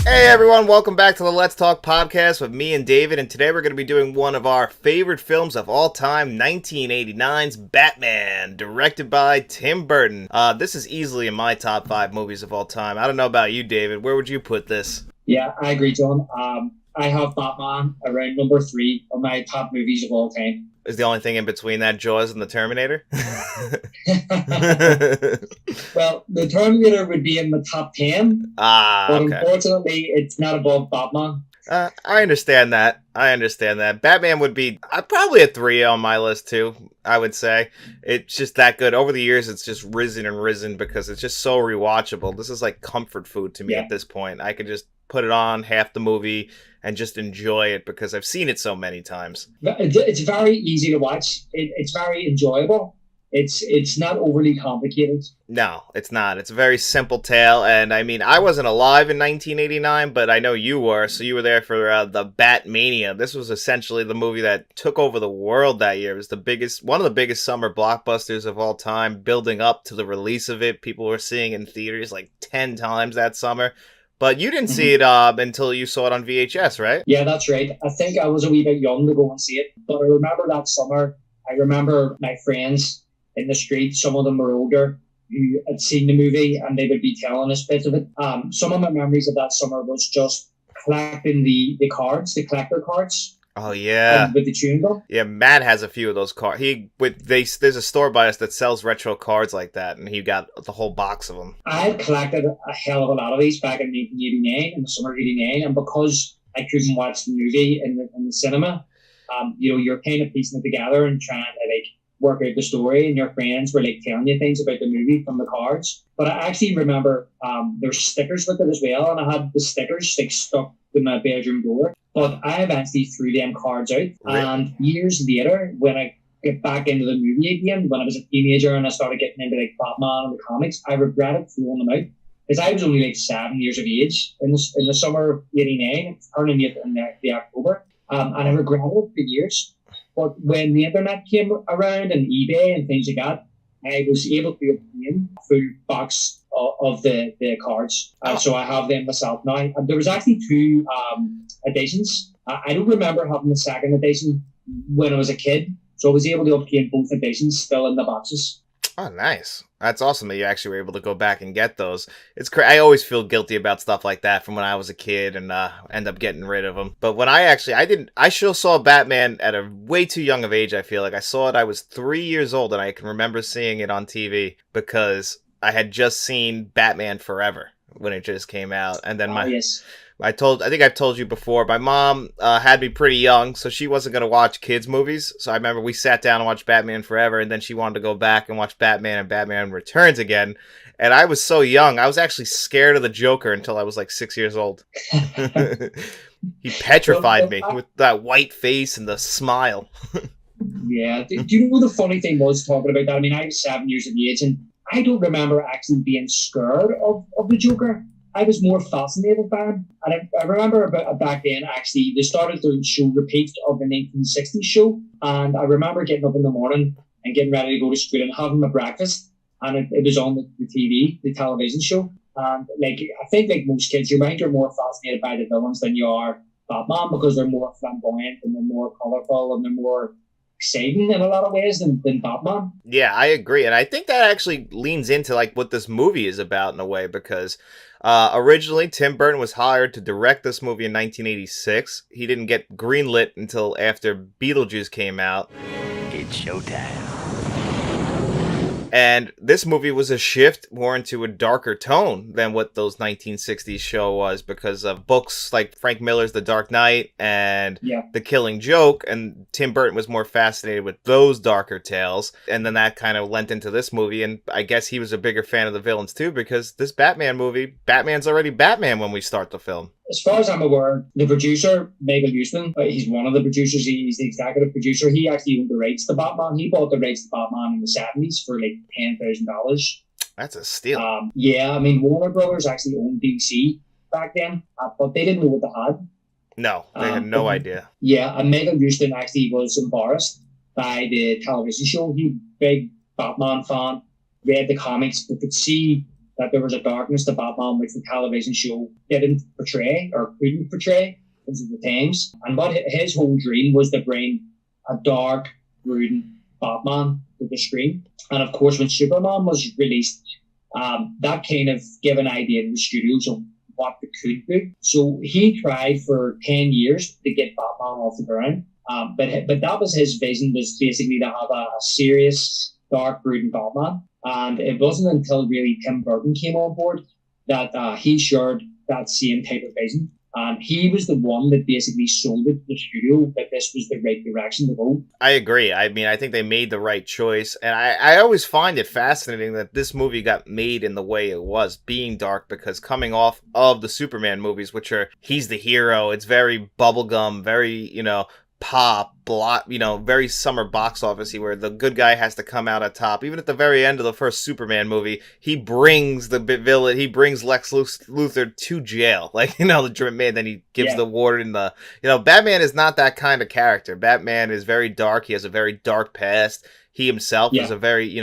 Hey everyone, welcome back to the Let's Talk podcast with me and David, and today we're going to be doing one of our favorite films of all time, 1989's Batman, directed by Tim Burton. This is easily in my top 5 movies of all time. I don't know about you, David. Where would you put this? Yeah, I agree, John. I have Batman around number 3 of my top movies of all time. Is the only thing in between that Jaws and the Terminator? Well, the Terminator would be in the top 10, but Okay. unfortunately, it's not above Batman. I understand that. Batman would be probably a 3 on my list too, I would say. It's just that good. Over the years, it's just risen and risen because it's just so rewatchable. This is like comfort food to me Yeah. at this point. I could just put it on half the movie and just enjoy it because I've seen it so many times. It's very easy to watch. It's very enjoyable. It's not overly complicated. No, it's not. It's a very simple tale, and I mean, I wasn't alive in 1989, but I know you were, so you were there for the Batmania. This was essentially the movie that took over the world that year. It was one of the biggest summer blockbusters of all time, building up to the release of it. People were seeing it in theaters like 10 times that summer. But you didn't see it until you saw it on VHS, right? Yeah, that's right. I think I was a wee bit young to go and see it, but I remember that summer. I remember my friends in the street, some of them were older, who had seen the movie and they would be telling us bits of it. Some of my memories of that summer was just collecting the cards, the collector cards. Oh yeah, with the chewing gum. Yeah. Matt has a few of those cards. There's a store by us that sells retro cards like that, and he got the whole box of them. I had collected a hell of a lot of these back in 1989, in the summer of '89, and because I couldn't watch the movie in the cinema, you're kind of piecing it together and trying to like work out the story, and your friends were like telling you things about the movie from the cards. But I actually remember there's stickers with it as well, and I had the stickers like stuck in my bedroom door. But I eventually threw them cards out, and years later, when I get back into the movie again, when I was a teenager and I started getting into like Batman and the comics, I regretted throwing them out because I was only like 7 years of age in the summer of '89, turning it in the October, and I regretted it for years. But when the internet came around and eBay and things like that, I was able to obtain a full box of the cards. So I have them myself now. And there was actually 2 editions. I don't remember having the second edition when I was a kid. So I was able to obtain both editions still in the boxes. Oh, nice. That's awesome that you actually were able to go back and get those. I always feel guilty about stuff like that from when I was a kid and end up getting rid of them. But when I still saw Batman at a way too young of age, I feel like. I saw it, I was 3 years old, and I can remember seeing it on TV because I had just seen Batman Forever when it just came out. And then Yes. I think I've told you before, my mom had me pretty young, so she wasn't going to watch kids' movies. So I remember we sat down and watched Batman Forever, and then she wanted to go back and watch Batman and Batman Returns again. And I was so young, I was actually scared of the Joker until I was like 6 years old. He petrified me with that white face and the smile. Yeah. Do you know the funny thing was talking about that? I mean, I was 7 years of age, and I don't remember actually being scared of the Joker. I was more fascinated by him. And I remember back then, actually, they started to show repeats of the 1960s show. And I remember getting up in the morning and getting ready to go to school and having my breakfast. And it was on the TV, the television show. And I think like most kids, your mind, you're more fascinated by the villains than you are Batman because they're more flamboyant and they're more colourful and they're more exciting in a lot of ways than Batman. Yeah, I agree. And I think that actually leans into like what this movie is about in a way because originally Tim Burton was hired to direct this movie in 1986. He didn't get greenlit until after Beetlejuice came out. It's showtime. And this movie was a shift more into a darker tone than what those 1960s show was because of books like Frank Miller's The Dark Knight and The Killing Joke. And Tim Burton was more fascinated with those darker tales. And then that kind of lent into this movie. And I guess he was a bigger fan of the villains too because this Batman movie, Batman's already Batman when we start the film. As far as I'm aware, the producer, Michael Huisman, he's one of the producers, he's the executive producer. He actually owned the rights to Batman. He bought the rights to Batman in the 70s for like $10,000. That's a steal. Yeah, I mean, Warner Brothers actually owned DC back then, but they didn't know what they had. No, they had no idea. Yeah, and Michael Huisman actually was embarrassed by the television show. He was a big Batman fan, read the comics, but could see that there was a darkness to Batman which the television show didn't portray or couldn't portray because of the times. And what his whole dream was to bring a dark, brooding Batman to the screen. And of course, when Superman was released, that kind of gave an idea to the studios of what they could do. So he tried for 10 years to get Batman off the ground. But that was his vision, was basically to have a serious, dark, brooding Batman. And it wasn't until really Tim Burton came on board that he shared that same type of vision. And he was the one that basically sold it to the studio that this was the right direction to go. I agree. I mean, I think they made the right choice. And I always find it fascinating that this movie got made in the way it was, being dark, because coming off of the Superman movies, which are, he's the hero, it's very bubblegum, very, pop, very summer box office-y, where the good guy has to come out on top. Even at the very end of the first Superman movie, he brings the villain, he brings Lex Luthor to jail. The man, then he gives the warden the, Batman is not that kind of character. Batman is very dark. He has a very dark past. He himself is a very,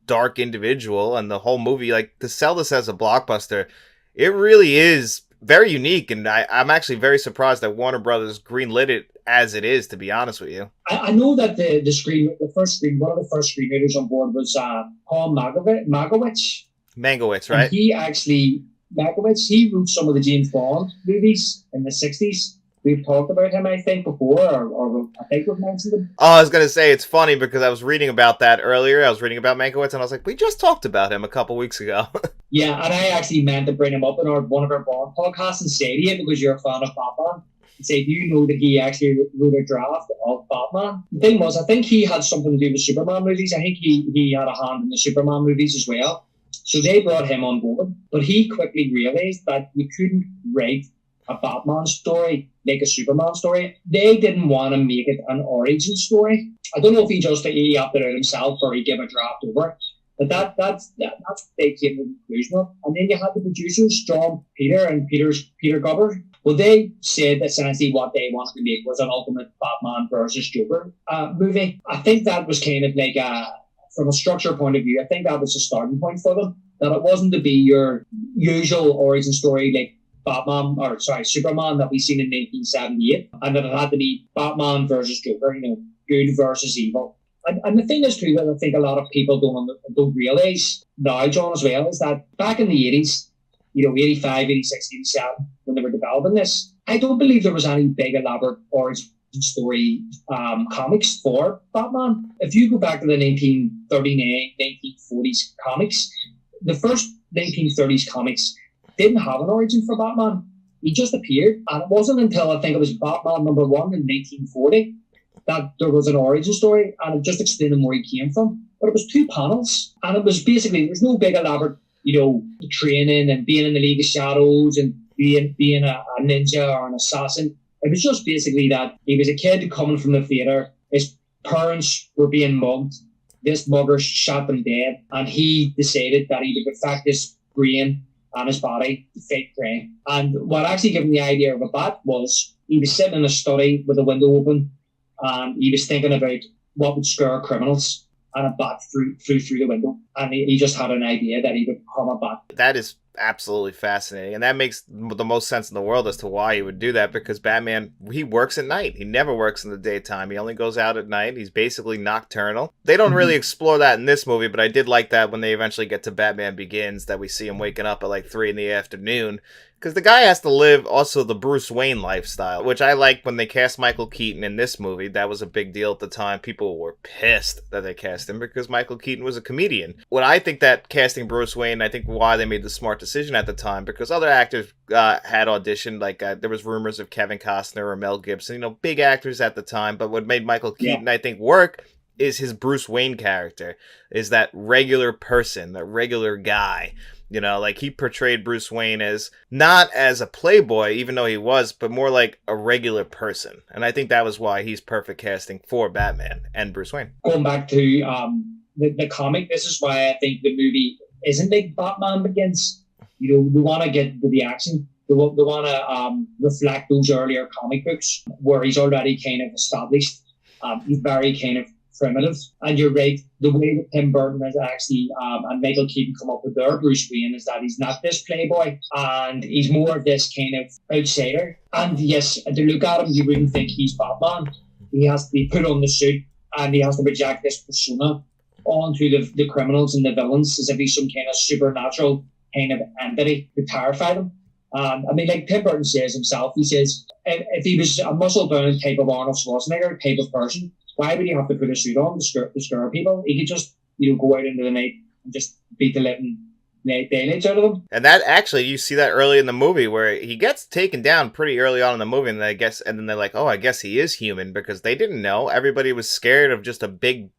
dark individual. And the whole movie, to sell this as a blockbuster, it really is very unique. And I'm actually very surprised that Warner Brothers greenlit it as it is, to be honest with you. I know that one of the first screenwriters on board was Paul Magowitz. Mangowitz, right? And he wrote some of the James Bond movies in the 60s. We've talked about him, I think, before, or I think we've mentioned him. Oh, I was going to say, it's funny because I was reading about that earlier. I was reading about Mankiewicz, and I was like, we just talked about him a couple weeks ago. Yeah, and I actually meant to bring him up in one of our Bond podcasts and say to you, because you're a fan of Batman, and say, do you know that he actually wrote a draft of Batman? The thing was, I think he had something to do with Superman movies. I think he had a hand in the Superman movies as well. So they brought him on board, but he quickly realized that you couldn't write a Batman story like a Superman story. They didn't want to make it an origin story. I don't know if he opted out himself or he gave a draft over, but that's what they came to the conclusion of. And then you had the producers, John Peter and Peter Gubber. Well, they said that essentially what they wanted to make was an ultimate Batman versus Joker movie. I think that was kind of like from a structure point of view, I think that was a starting point for them. That it wasn't to be your usual origin story like Superman that we seen in 1978, and that it had to be Batman versus Joker, good versus evil. And the thing is too that I think a lot of people don't realise now, John, as well, is that back in the 80s, 85, 86, 87, when they were developing this, I don't believe there was any big elaborate origin story comics for Batman. If you go back to the 1939, 1940s comics, the first 1930s comics didn't have an origin for Batman. He just appeared. And it wasn't until I think it was Batman #1 in 1940 that there was an origin story, and it just explained where he came from. But it was 2 panels, and it was basically, there was no big elaborate, training and being in the League of Shadows and being a ninja or an assassin. It was just basically that he was a kid coming from the theatre. His parents were being mugged. This mugger shot them dead, and he decided that he would affect his brain and his body to fight crime. And what actually gave him the idea of a bat was he was sitting in a study with a window open, and he was thinking about what would scare criminals, and a bat flew through the window. And he just had an idea that he would become a bat. That is absolutely fascinating, and that makes the most sense in the world as to why he would do that, because Batman, he works at night. He never works in the daytime. He only goes out at night. He's basically nocturnal. They don't really explore that in this movie, but I did like that when they eventually get to Batman Begins, that we see him waking up at 3 in the afternoon, because the guy has to live also the Bruce Wayne lifestyle, which I like. When they cast Michael Keaton in this movie, that was a big deal at the time. People were pissed that they cast him because Michael Keaton was a comedian. When I think that casting Bruce Wayne, I think why they made the smart decision at the time, because other actors had auditioned, there was rumors of Kevin Costner or Mel Gibson, big actors at the time, but what made Michael Keaton, I think, work is his Bruce Wayne character, is that regular person, that regular guy. He portrayed Bruce Wayne as not as a playboy, even though he was, but more like a regular person. And I think that was why he's perfect casting for Batman and Bruce Wayne. Going back to the comic, this is why I think the movie isn't like Batman Begins. We want to get to the action. We want to reflect those earlier comic books where he's already kind of established. He's very kind of primitive. And you're right, the way that Tim Burton has actually and Michael Keaton come up with their Bruce Wayne is that he's not this playboy, and he's more of this kind of outsider. And yes, to look at him, you wouldn't think he's Batman. He has to be put on the suit, and he has to project this persona onto the criminals and the villains as if he's some kind of supernatural kind of entity to terrify them. I mean, like Tim Burton says himself, he says, if he was a muscle-bound type of Arnold Schwarzenegger type of person, why would he have to put a suit on to scare people? He could just, go out into the night and just beat the living daylights out of them. And that actually, you see that early in the movie where he gets taken down pretty early on in the movie, and then they're like, oh, I guess he is human, because they didn't know. Everybody was scared of just a big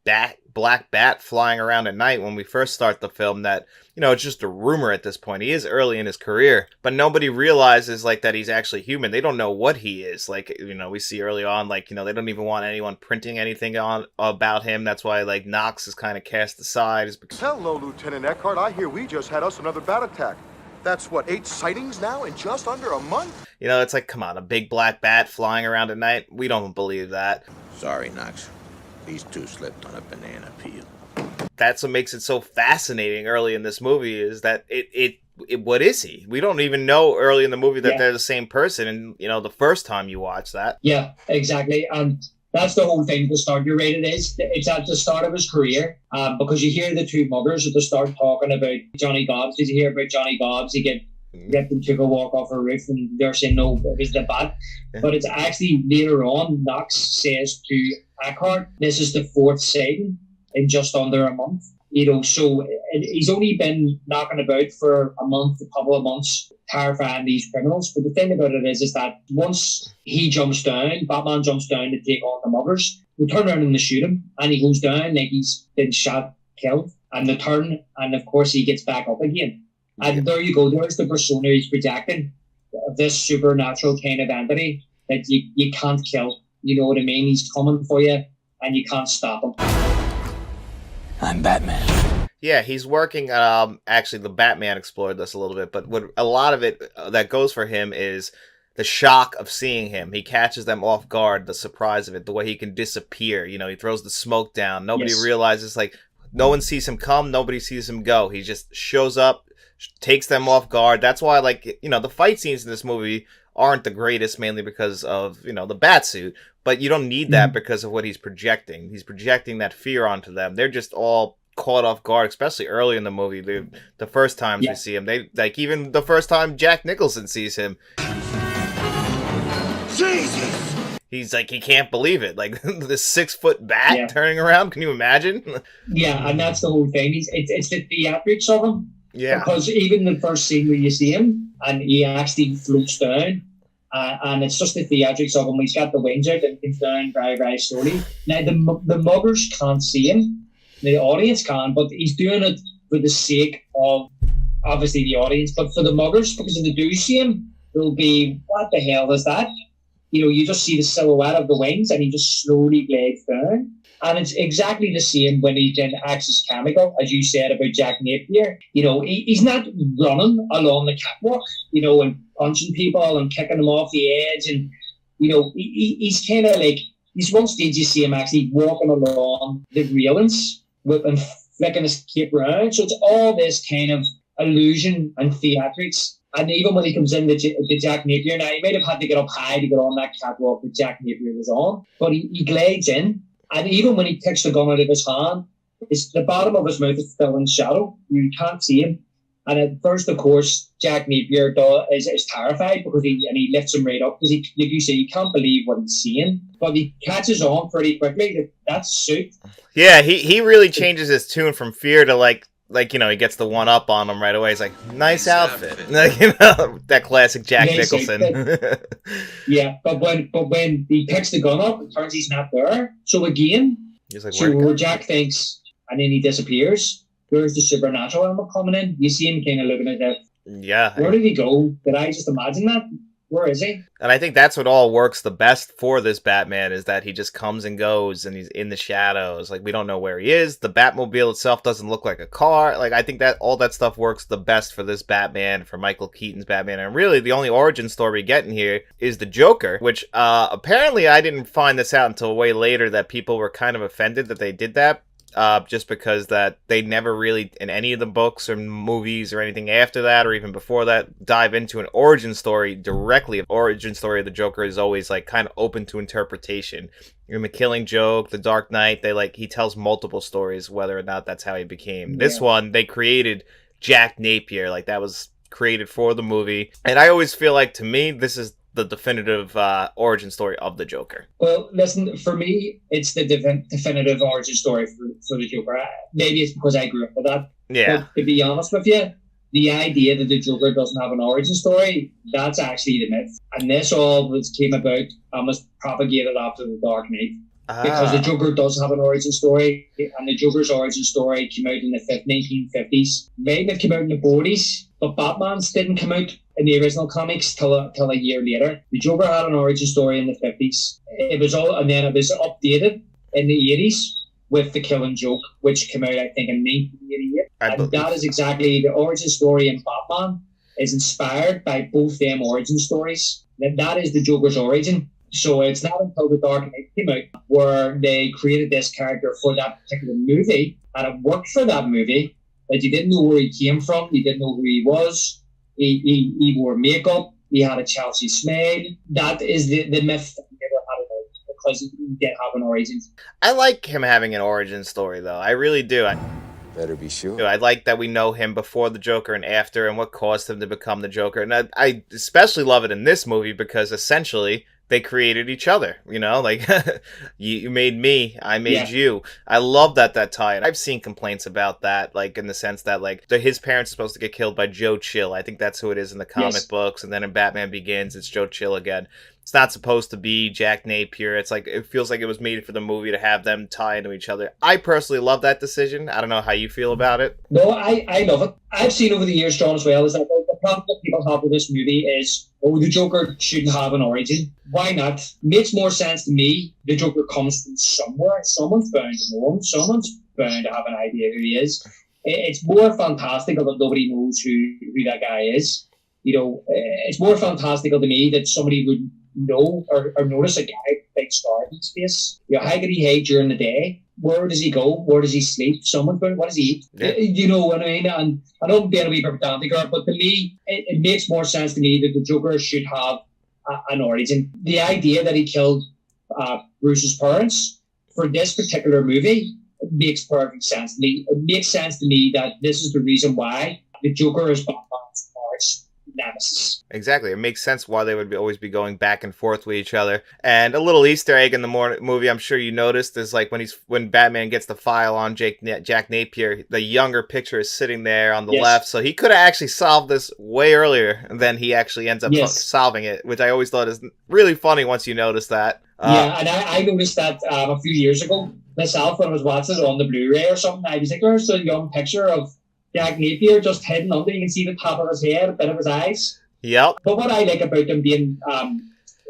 black bat flying around at night when we first start the film. That, it's just a rumor at this point. He is early in his career, but nobody realizes like that he's actually human. They don't know what he is. Like, we see early on, like, they don't even want anyone printing anything on about him. That's why like Knox is kind of cast aside. Hello, Lieutenant Eckhart. I hear we just had us another bat attack. That's 8 sightings now in just under a month? It's like, come on, a big black bat flying around at night? We don't believe that. Sorry, Knox. These two slipped on a banana peel. That's what makes it so fascinating early in this movie, is that it what is he? We don't even know early in the movie that they're the same person, and the first time you watch that. Yeah, exactly. And that's the whole thing at the start. You're right, it's at the start of his career, because you hear the two mothers at the start talking about Johnny Gobbs. Did you hear about Johnny Gobbs? He get them took a walk off a roof, and they're saying no, it was the bat. But it's actually later on, Knox says to Eckhart, this is the 4th sighting in just under a month. So he's only been knocking about for a couple of months, terrifying these criminals. But the thing about it is that once he jumps down, Batman jumps down to take on the muggers, they turn around and they shoot him, and he goes down like he's been shot, killed, and they turn, and of course he gets back up again. And there you go, there's the persona he's projecting, this supernatural kind of entity that you can't kill. You know what I mean? He's coming for you, and you can't stop him. I'm Batman. Yeah, he's working, actually the Batman explored this a little bit, but what a lot of it that goes for him is the shock of seeing him. He catches them off guard, the surprise of it, the way he can disappear. He throws the smoke down. Nobody realizes, like, no one sees him come, nobody sees him go. He just shows up, takes them off guard. That's why, like, the fight scenes in this movie aren't the greatest, mainly because of, the Batsuit. But you don't need that because of what he's projecting. He's projecting that fear onto them. They're just all caught off guard, especially early in the movie. The first times we see him, they like, even the first time Jack Nicholson sees him, Jesus! He's like, he can't believe it. Like, this 6-foot bat turning around. Can you imagine? Yeah, and that's the whole thing. It's the theatrics of him. Yeah. Because even the first scene where you see him, and he actually floats down, and it's just the theatrics of him. He's got the wings out and comes down very, very slowly. Now, the muggers can't see him. The audience can, but he's doing it for the sake of, obviously, the audience. But for the muggers, because if they do see him, they'll be, what the hell is that? You just see the silhouette of the wings, and he just slowly glides down. And it's exactly the same when he's in Axis Chemical, as you said about Jack Napier. He's not running along the catwalk, and punching people and kicking them off the edge. And, he's kind of like, there's one stage you see him actually walking along the railings and flicking his cape around. So it's all this kind of illusion and theatrics. And even when he comes in to Jack Napier, now he might have had to get up high to get on that catwalk that Jack Napier was on, but he glides in. And even when he takes the gun out of his hand, the bottom of his mouth is still in shadow. You can't see him. And at first, of course, Jack Napier is terrified because he lifts him right up. Because, like you say, you can't believe what he's seeing. But he catches on pretty quickly. That's suit. Yeah, he really changes his tune from fear to like he gets the one up on him right away. He's like, nice outfit. That classic Jack Nicholson. Yeah, but when he picks the gun up, it turns he's not there. So again, he's like, where Jack thinks, and then he disappears. There's the supernatural element coming in. You see him kind of looking at that. Yeah. Where did he go? Did I just imagine that? Where is he? And I think that's what all works the best for this Batman, is that he just comes and goes and he's in the shadows. Like, we don't know where he is. The Batmobile itself doesn't look like a car. Like, I think that all that stuff works the best for this Batman, for Michael Keaton's Batman. And really, the only origin story we get in here is the Joker, which apparently I didn't find this out until way later, that people were kind of offended that they did that. Just because that they never really, in any of the books or movies or anything after that, or even before that, dive into an origin story directly. Origin story of the Joker is always like kind of open to interpretation. In The Killing Joke, The Dark Knight, he tells multiple stories whether or not that's how he became. Yeah. This one, they created Jack Napier, like that was created for the movie. And I always feel like, to me, this is the definitive origin story of the Joker. Well, listen, for me, it's the definitive origin story for the Joker. Maybe it's because I grew up with that. Yeah. But to be honest with you, the idea that the Joker doesn't have an origin story, that's actually the myth. And this all came about and was propagated after The Dark Knight. Because the Joker does have an origin story, and the Joker's origin story came out in the 1950s. Maybe it came out in the 40s, but Batman's didn't come out in the original comics till a year later. The Joker had an origin story in the 50s. It was updated in the 80s with The Killing Joke, which came out, I think, in 1988. And that is exactly the origin story in Batman, is inspired by both them origin stories. That is the Joker's origin. So it's not until The Dark Knight came out where they created this character for that particular movie, and it worked for that movie, that you didn't know where he came from, you didn't know who he was, he wore makeup, he had a Chelsea smile. That is the myth that he never had an origin, because he didn't have an origin. I like him having an origin story, though. I really do. Better be sure. I like that we know him before the Joker and after, and what caused him to become the Joker. And I especially love it in this movie because essentially they created each other, you know, like you made me, I made you. I love that tie. And I've seen complaints about that, like in the sense that like his parents are supposed to get killed by Joe Chill. I think that's who it is in the comic books. And then in Batman Begins, it's Joe Chill again. It's not supposed to be Jack Napier. It's like, it feels like it was made for the movie to have them tie into each other. I personally love that decision. I don't know how you feel about it. No, I love it. I've seen over the years, John, as well, is that the problem that people have with this movie is, the Joker shouldn't have an origin. Why not? Makes more sense to me. The Joker comes from somewhere. Someone's bound to know him. Someone's bound to have an idea who he is. It's more fantastical that nobody knows who that guy is. You know, it's more fantastical to me that somebody would know or notice a guy with a big scar in his face. You know, how could he hide during the day? Where does he go? Where does he sleep? Someone's going, what does he eat? Yeah. You know what I mean? And I know I'm being a wee bit pedantic, but to me, it makes more sense to me that the Joker should have an origin. The idea that he killed Bruce's parents for this particular movie makes perfect sense to me. It makes sense to me that this is the reason why the Joker is Batman's arch nemesis. Exactly. It makes sense why they would always be going back and forth with each other. And a little Easter egg in the movie, I'm sure you noticed, is like when Batman gets the file on Jack Napier, the younger picture is sitting there on the left. So he could have actually solved this way earlier than he actually ends up solving it, which I always thought is really funny once you notice that. Yeah, and I noticed that a few years ago myself when I was watching it on the Blu-ray or something. I was like, there's a young picture of Jack Napier just hidden under. You can see the top of his head, a bit of his eyes. Yep. But what I like about them being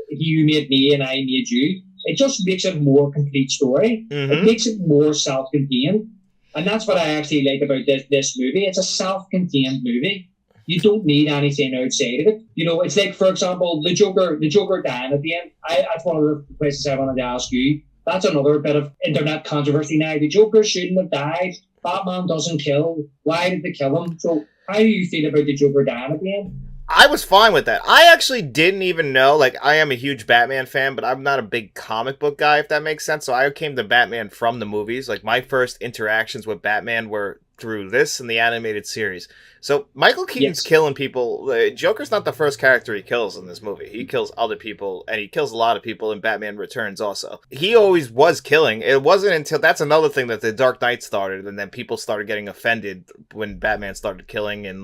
he who made me and I made you, it just makes it a more complete story. Mm-hmm. It makes it more self-contained. And that's what I actually like about this movie. It's a self-contained movie. You don't need anything outside of it. You know, it's like, for example, the Joker dying at the end. That's one of the places I wanted to ask you. That's another bit of internet controversy now. The Joker shouldn't have died. Batman doesn't kill. Why did they kill him? So how do you feel about the Joker dying at the end? I was fine with that. I actually didn't even know. Like, I am a huge Batman fan, but I'm not a big comic book guy, if that makes sense. So I came to Batman from the movies. Like, my first interactions with Batman were through this and the animated series. So Michael Keaton's killing people. Joker's not the first character he kills in this movie. He kills other people, and he kills a lot of people in Batman Returns also. He always was killing. It wasn't until, that's another thing that the Dark Knight started, and then people started getting offended when Batman started killing in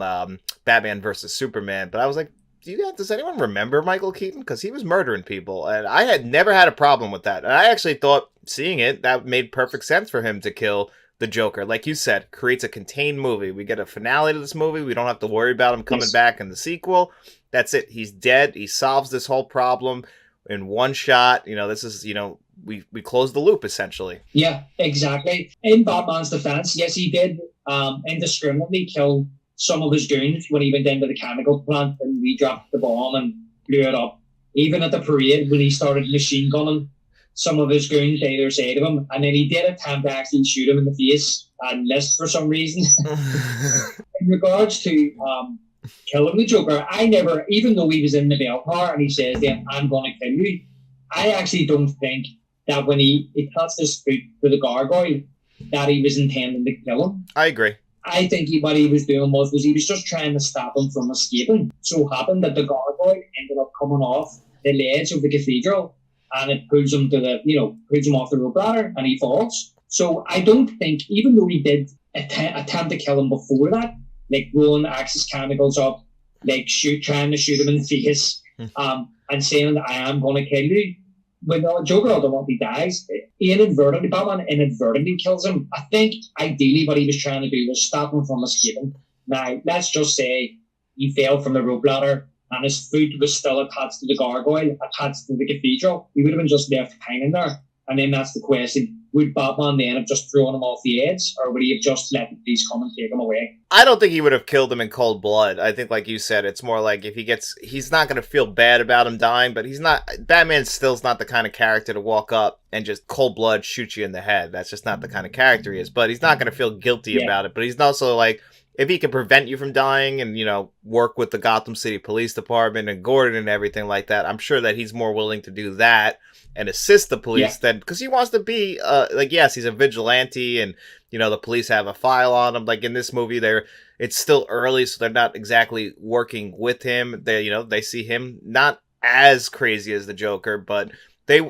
Batman versus Superman. But I was like, does anyone remember Michael Keaton? Because he was murdering people, and I had never had a problem with that. And I actually thought, seeing it, that made perfect sense for him to kill the Joker. Like you said, creates a contained movie. We get a finale to this movie. We don't have to worry about him coming back in the sequel. That's it. He's dead. He solves this whole problem in one shot. This is, we close the loop, essentially. Yeah, exactly. In Batman's defense, yes, he did indiscriminately kill some of his goons when he went into the chemical plant and we dropped the bomb and blew it up. Even at the parade, when he started machine gunning some of his goons either side of him, and then he did attempt to actually shoot him in the face and missed for some reason. In regards to killing the Joker, I never, even though he was in the bell tower and he says, "Then I'm going to kill you," I actually don't think that when he touched his foot to the gargoyle, that he was intending to kill him. I agree. I think what he was doing was he was just trying to stop him from escaping. So happened that the gargoyle ended up coming off the ledge of the cathedral, and it pulls him off the rope ladder, and he falls. So I don't think, even though he did attempt to kill him before that, like rolling the Axis chemicals up, like trying to shoot him in the face, and saying that I am going to kill you, when the Joker ultimately dies, Batman inadvertently kills him. I think ideally what he was trying to do was stop him from escaping. Now, let's just say he fell from the rope ladder and his foot was still attached to the gargoyle, attached to the cathedral. He would have been just left hanging there. And then that's the question. Would Batman then have just thrown him off the edge, or would he have just let the police come and take him away? I don't think he would have killed him in cold blood. I think, like you said, it's more like if he's not going to feel bad about him dying, but Batman still's not the kind of character to walk up and just cold blood shoot you in the head. That's just not the kind of character he is. But he's not going to feel guilty about it. But he's also like, if he can prevent you from dying and, work with the Gotham City Police Department and Gordon and everything like that, I'm sure that he's more willing to do that and assist the police than, because he wants to be, yes, he's a vigilante and, the police have a file on him. Like in this movie, it's still early, so they're not exactly working with him. They see him not as crazy as the Joker, but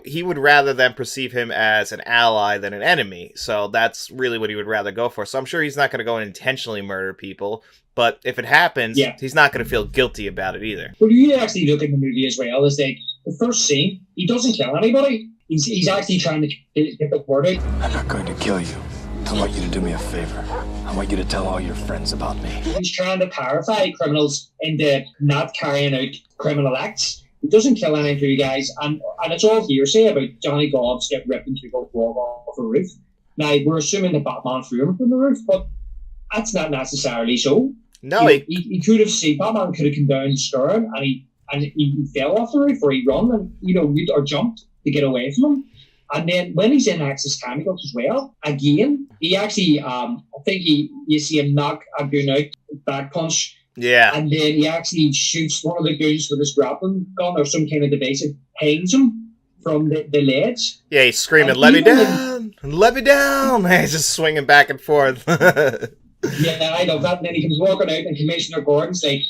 he would rather than perceive him as an ally than an enemy. So that's really what he would rather go for. So I'm sure he's not going to go and intentionally murder people. But if it happens, he's not going to feel guilty about it either. But you actually look at the movie as well, is like the first scene, he doesn't kill anybody. He's actually trying to get the word out. I'm not going to kill you. I want you to do me a favor. I want you to tell all your friends about me. He's trying to terrify criminals into not carrying out criminal acts. He doesn't kill any of you guys, and it's all hearsay about Johnny Gobbs get ripped and people walk off a roof. Now, we're assuming that Batman threw him from the roof, but that's not necessarily so. No, he could have seen, Batman could have come down stern, and he fell off the roof, or he run and or jumped to get away from him. And then when he's in Axis Chemicals as well, again, he actually, I think you see him knock a goon out, back punch. Yeah. And then he actually shoots one of the goons with his grappling gun or some kind of device and hangs him from the ledge. Yeah, he's screaming, "Let me down! Let me down!" He's just swinging back and forth. Yeah, I love that. And then he comes walking out and Commissioner Gordon's like,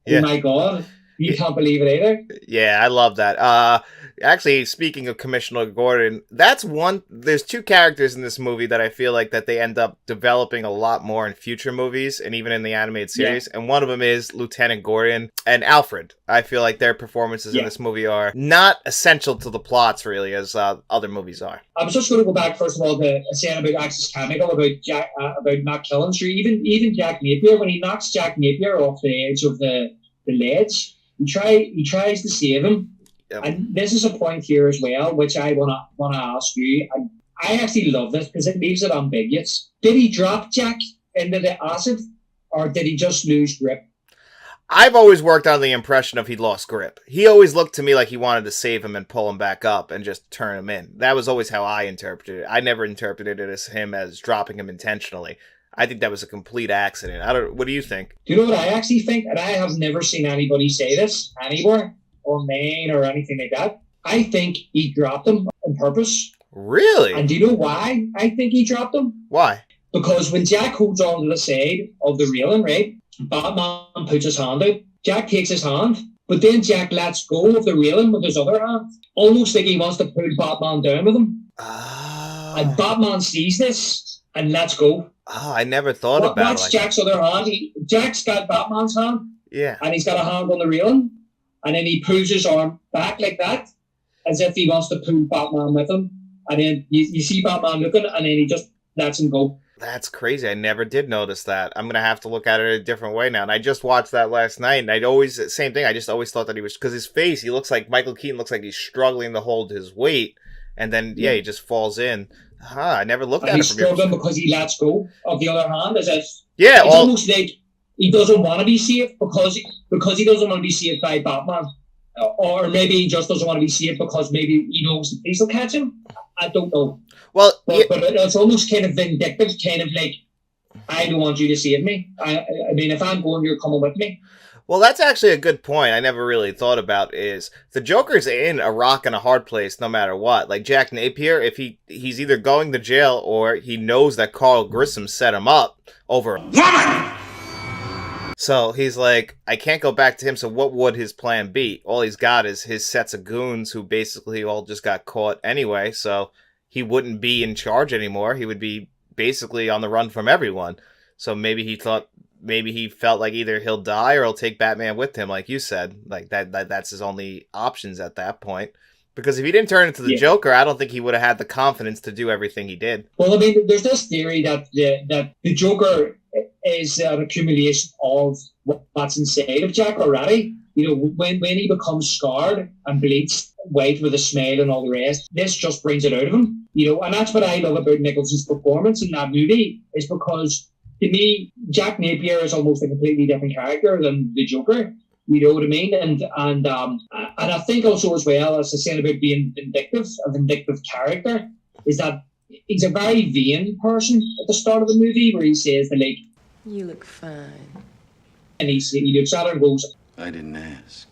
"Oh my God, you can't believe it either." Yeah, I love that. Actually, speaking of Commissioner Gordon, there's two characters in this movie that I feel like that they end up developing a lot more in future movies and even in the animated series. And one of them is Lieutenant Gordon and Alfred. I feel like their performances in this movie are not essential to the plots really as other movies are. I was just going to go back first of all to saying about Axis Chemical, about not killing. So even Jack Napier, when he knocks Jack Napier off the edge of the ledge, he tries to save him. Yep. And this is a point here as well, which I wanna ask you. I actually love this because it leaves it ambiguous. Did he drop Jack into the acid, or did he just lose grip? I've always worked on the impression of he lost grip. He always looked to me like he wanted to save him and pull him back up and just turn him in. That was always how I interpreted it. I never interpreted it as him as dropping him intentionally. I think that was a complete accident. What do you think? Do you know what I actually think? And I have never seen anybody say this anywhere, online or anything like that. I think he dropped him on purpose. Really? And do you know why I think he dropped him? Why? Because when Jack holds on to the side of the railing, right, Batman puts his hand out. Jack takes his hand, but then Jack lets go of the railing with his other hand, almost like he wants to pull Batman down with him. Oh. And Batman sees this and lets go. Oh, I never thought about it. That's Jack's other hand. Jack's got Batman's hand. Yeah. And he's got a hand on the railing. And then he pulls his arm back like that, as if he wants to pull Batman with him. And then you see Batman looking, and then he just lets him go. That's crazy. I never did notice that. I'm gonna have to look at it a different way now. And I just watched that last night, and I'd always same thing. I just always thought that he was because his face. He looks like Michael Keaton looks like he's struggling to hold his weight, and then he just falls in. I never looked at it he's from your struggling because he lets go of the other hand, as if yeah. it's almost like he doesn't want to be saved because he doesn't want to be saved by Batman, or maybe he just doesn't want to be saved because maybe he knows the police will catch him. I don't know. Well, but it's almost kind of vindictive, kind of like, I don't want you to save me. I mean, if I'm going, you're coming with me. well, that's actually a good point. I never really thought about is the Joker's in a rock and a hard place no matter what. Like Jack Napier, if he's either going to jail or he knows that Carl Grissom set him up over a woman. So he's like, I can't go back to him. So what would his plan be? All he's got is his sets of goons who basically all just got caught anyway. So he wouldn't be in charge anymore. He would be basically on the run from everyone. So maybe he felt like either he'll die or he'll take Batman with him, like you said. Like that's his only options at that point. Because if he didn't turn into the Joker, I don't think he would have had the confidence to do everything he did. Well, I mean, there's this theory that the Joker is an accumulation of what's inside of Jack already. You know, when he becomes scarred and bleeds white with a smile and all the rest, this just brings it out of him. You know, and that's what I love about Nicholson's performance in that movie, is because, to me, Jack Napier is almost a completely different character than the Joker. You know what I mean? And I think also as well, as I said about being vindictive, a vindictive character, is that he's a very vain person at the start of the movie, where he says that, like, you look fine. And he looks at her and goes, I didn't ask.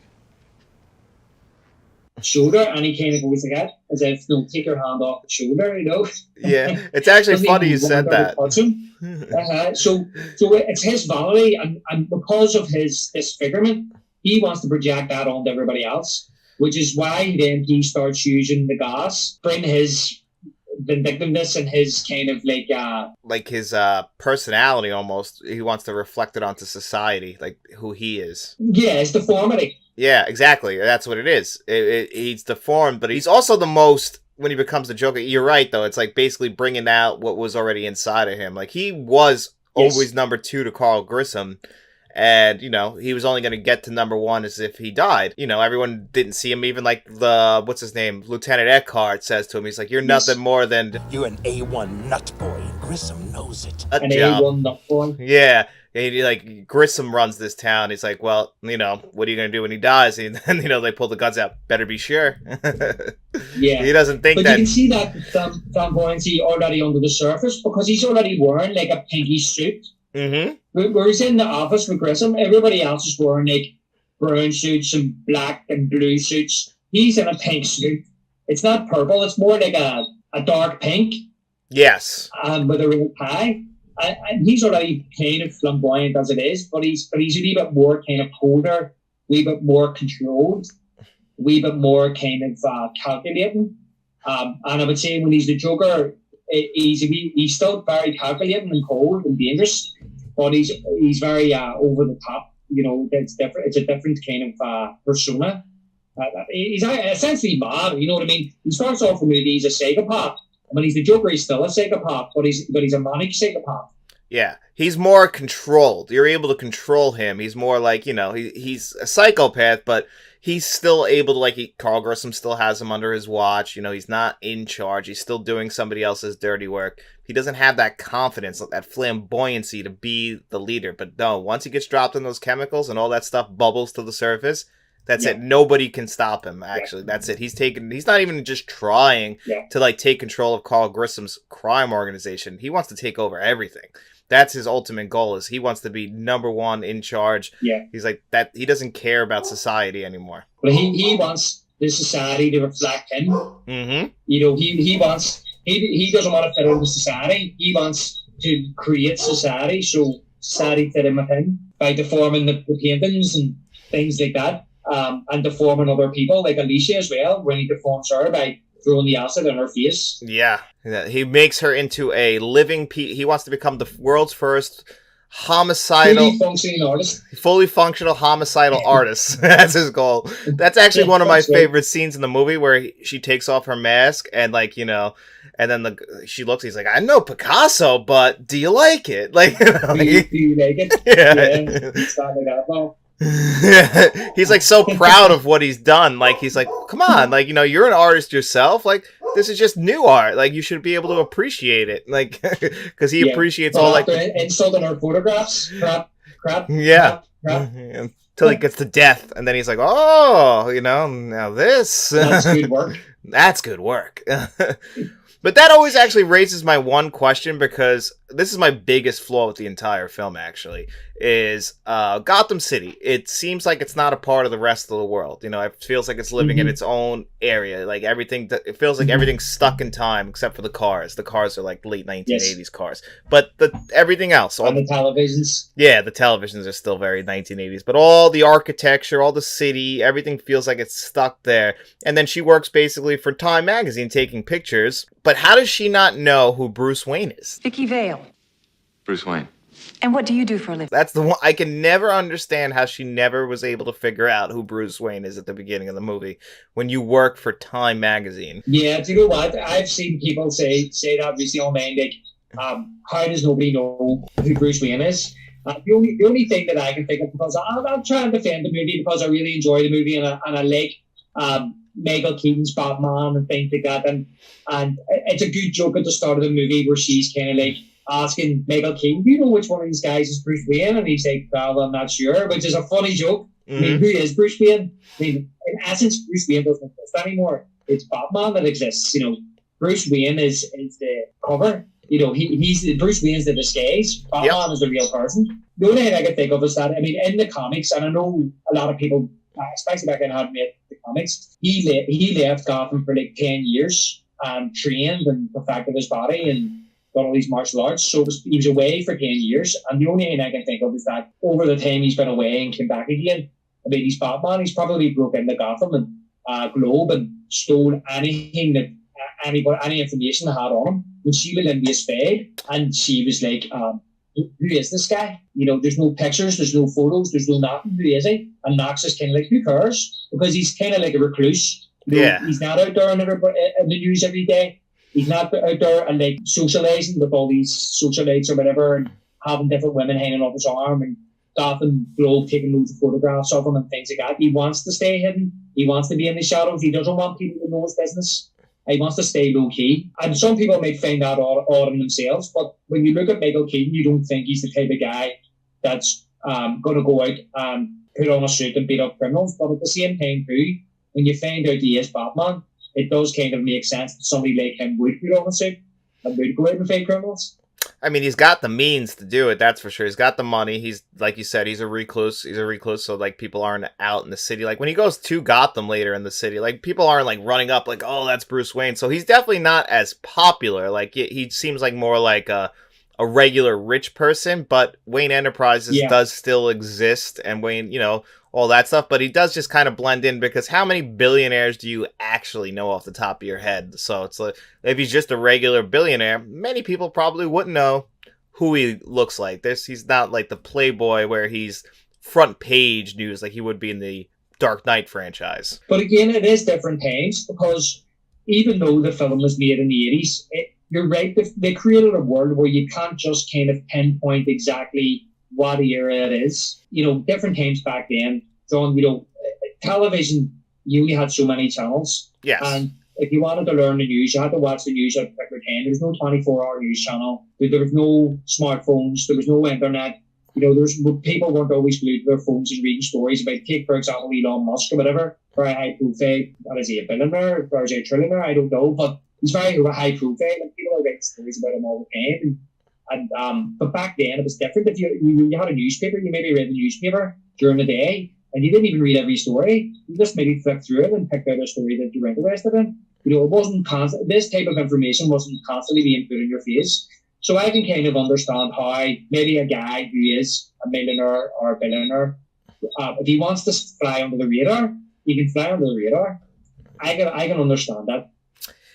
shoulder, and he kind of goes like that, as if, no, take your hand off the shoulder, you know? Yeah, it's actually funny you said that. So it's his vanity, and because of his disfigurement, he wants to project that onto everybody else, which is why then he starts using the gas, bring his vindictiveness and his kind of like his personality almost. He wants to reflect it onto society, like who he is. Yeah, his deformity. Yeah, exactly. That's what it is. He's deformed, but he's also the most, when he becomes the Joker, you're right, though. It's like basically bringing out what was already inside of him. Like, he was always number 2 to Carl Grissom. And, you know, he was only going to get to number 1 as if he died. You know, everyone didn't see him. Even like what's his name? Lieutenant Eckhart says to him, he's like, you're nothing more than... You're an A1 nut boy, and Grissom knows it. An A1 nut boy. Yeah. And like, Grissom runs this town. He's like, well, you know, what are you going to do when he dies? And then, you know, they pull the guns out. Better be sure. Yeah. He doesn't think but that... you can see that flamboyancy already under the surface, because he's already wearing like a pinky suit. Mm-hmm. Where he's in the office with Grissom, everybody else is wearing like brown suits and black and blue suits. He's in a pink suit. It's not purple. It's more like a dark pink. Yes. With a red tie. And he's already kind of flamboyant as it is, but he's a wee bit more kind of colder, a wee bit more controlled, a wee bit more kind of calculating. And I would say when he's the Joker, he's still very calculating and cold and dangerous, but he's very over the top. You know, it's different. It's a different kind of persona. He's essentially mad. You know what I mean? He starts off the movie, he's a psychopath. When he's the Joker, he's still a psychopath, but he's a manic psychopath. Yeah, he's more controlled. You're able to control him. He's more like, you know, he's a psychopath, but he's still able to, like, Carl Grissom still has him under his watch. You know, he's not in charge. He's still doing somebody else's dirty work. He doesn't have that confidence, that flamboyancy to be the leader. But no, once he gets dropped in those chemicals and all that stuff bubbles to the surface, that's it. Nobody can stop him, actually. That's it. He's not even just trying to, like, take control of Carl Grissom's crime organization. He wants to take over everything. That's his ultimate goal, is he wants to be number 1 in charge. Yeah. He's like that. He doesn't care about society anymore. But he wants the society to reflect him. Mm-hmm. You know, he doesn't want to fit into society. He wants to create society, so society fit in with him by deforming the paintings and things like that. And deforming other people, like Alicia as well, when he deforms her by throwing the acid in her face. Yeah. He makes her into a living he wants to become the world's first homicidal... Fully functional homicidal artist. That's his goal. That's actually one of my favorite scenes in the movie, where she takes off her mask and, like, you know, And then she looks, he's like, I know Picasso, but do you like it? Like, Do you like it? yeah. It's not like that, well. He's like so proud of what he's done. Like, he's like, come on, like, you know, you're an artist yourself. Like, this is just new art. Like, you should be able to appreciate it. Like, because he appreciates all like insulting our photographs. Crap. Yeah. Crap. Until he gets to death, and then he's like, oh, you know, now this. That's good work. That's good work. But that always actually raises my one question, because this is my biggest flaw with the entire film, actually, is Gotham City. It seems like it's not a part of the rest of the world. You know, it feels like it's living in its own area. Like, everything, it feels like everything's stuck in time, except for the cars. The cars are like late 1980s cars. But everything else. And the televisions. Yeah, the televisions are still very 1980s. But all the architecture, all the city, everything feels like it's stuck there. And then she works basically for Time Magazine taking pictures. But how does she not know who Bruce Wayne is? Vicky Vale. Bruce Wayne. And what do you do for a living? That's the one. I can never understand how she never was able to figure out who Bruce Wayne is at the beginning of the movie when you work for Time Magazine. Yeah, do you know what? I've seen people say that recently online, like, how does nobody know who Bruce Wayne is? The only thing that I can think of, because I'm trying to defend the movie because I really enjoy the movie, and I like Michael Keaton's Batman and things like that, and it's a good joke at the start of the movie where she's kind of like asking Michael Keaton, do you know which one of these guys is Bruce Wayne? And he's like, well, I'm not sure, which is a funny joke. I mean, who is Bruce Wayne? I mean, in essence, Bruce Wayne doesn't exist anymore. It's Batman that exists. You know, Bruce Wayne is the cover. You know, he's Bruce Wayne's the disguise. Batman is the real person. The only thing I can think of is that, I mean, in the comics, and I know a lot of people, especially back then, had made the comics, he left Gotham for like 10 years and trained and perfected his body and got all these martial arts. So he was away for 10 years. And the only thing I can think of is that over the time he's been away and came back again, I mean, he's Batman. He's probably broke into Gotham and Globe and stole anything that any information they had on him. And she went in with a spade, and she was like, who is this guy? You know, there's no pictures, there's no photos, there's no nothing. Who is he? And Knox is kind of like, who cares? Because he's kind of like a recluse. You know, he's not out there in the news every day. He's not out there and like socializing with all these socialites or whatever, and having different women hanging off his arm and Gotham Globe taking loads of photographs of him and things like that. He wants to stay hidden. He wants to be in the shadows. He doesn't want people to know his business. He wants to stay low key. And some people might find that odd in themselves, but when you look at Michael Keaton, you don't think he's the type of guy that's going to go out and put on a suit and beat up criminals. But at the same time, too, when you find out he is Batman, it does kind of make sense that somebody like him would put on a suit and would go out and fight criminals. I mean, he's got the means to do it, that's for sure. He's got the money. He's, like you said, he's a recluse. So, like, people aren't out in the city. Like, when he goes to Gotham later in the city, like, people aren't, like, running up, like, oh, that's Bruce Wayne. So he's definitely not as popular. Like, he seems like more like a regular rich person, but Wayne Enterprises does still exist, and Wayne, you know, all that stuff, but he does just kind of blend in, because how many billionaires do you actually know off the top of your head? So it's like, if he's just a regular billionaire, many people probably wouldn't know who he looks like. He's not like the Playboy where he's front page news like he would be in the Dark Knight franchise. But again, it is different times, because even though the film was made in the 80s, you're right, they created a world where you can't just kind of pinpoint exactly what era it is. You know, different times back then, John, you know, television, you only had so many channels. Yes. And if you wanted to learn the news, you had to watch the news at a particular time. There was no 24-hour news channel. There was no smartphones. There was no internet. You know, people weren't always glued to their phones and reading stories about, take, for example, Elon Musk or whatever, very high profile. Is he a billionaire or is he a trillionaire? I don't know. But he's very high profile, and people are writing stories about him all the time. But back then it was different. If you had a newspaper, you maybe read the newspaper during the day, and you didn't even read every story. You just maybe flicked through it and picked out a story that you were interested in. You know, it wasn't constant. This type of information wasn't constantly being put in your face. So I can kind of understand how maybe a guy who is a millionaire or a billionaire, if he wants to fly under the radar, he can fly under the radar. I can understand that.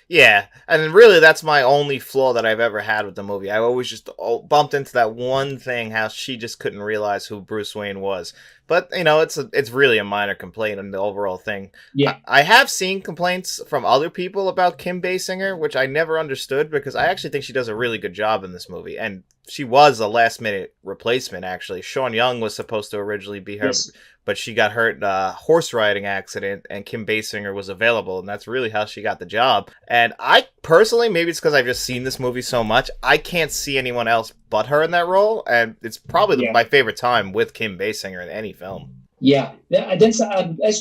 Yeah, and really that's my only flaw that I've ever had with the movie. I always just bumped into that one thing, how she just couldn't realize who Bruce Wayne was. But, it's really a minor complaint in the overall thing. Yeah. I have seen complaints from other people about Kim Basinger, which I never understood, because I actually think she does a really good job in this movie. And she was a last-minute replacement, actually. Sean Young was supposed to originally be her, Yes. but she got hurt in a horse riding accident, and Kim Basinger was available, and that's really how she got the job. And I personally, maybe it's because I've just seen this movie so much, I can't see anyone else but her in that role, and it's probably Yeah. my favorite time with Kim Basinger in any film. Yeah, this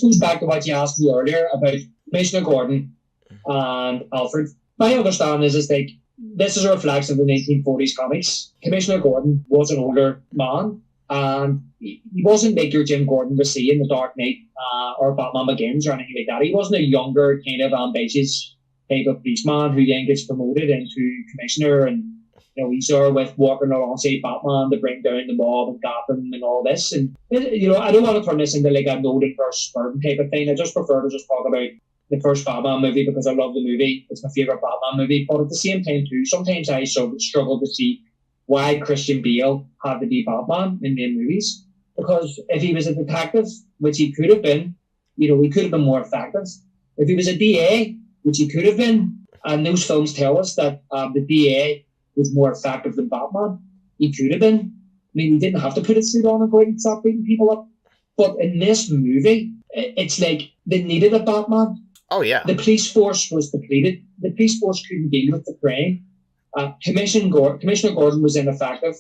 goes back to what you asked me earlier about Commissioner Gordon and Alfred. My understanding is like this is a reflection of the 1940s comics. Commissioner Gordon was an older man, and he wasn't like your Jim Gordon we see in The Dark Knight or Batman Begins or anything like that. He wasn't a younger, kind of ambitious type of policeman who then gets promoted into commissioner, and he's there with walking alongside Batman to bring down the mob and Gotham and all this. And I don't want to turn this into like a Nolan versus Burton type of thing. I just prefer to just talk about the first Batman movie because I love the movie. It's my favorite Batman movie. But at the same time too, sometimes I struggle to see why Christian Bale had to be Batman in the movies. Because if he was a detective, which he could have been, he could have been more effective. If he was a DA, which he could have been, and those films tell us that the DA was more effective than Batman, he could have been. I mean, he didn't have to put a suit on and go out and start beating people up. But in this movie, it's like they needed a Batman. Oh, yeah. The police force was depleted. The police force couldn't deal with the crime. Commissioner Gordon was ineffective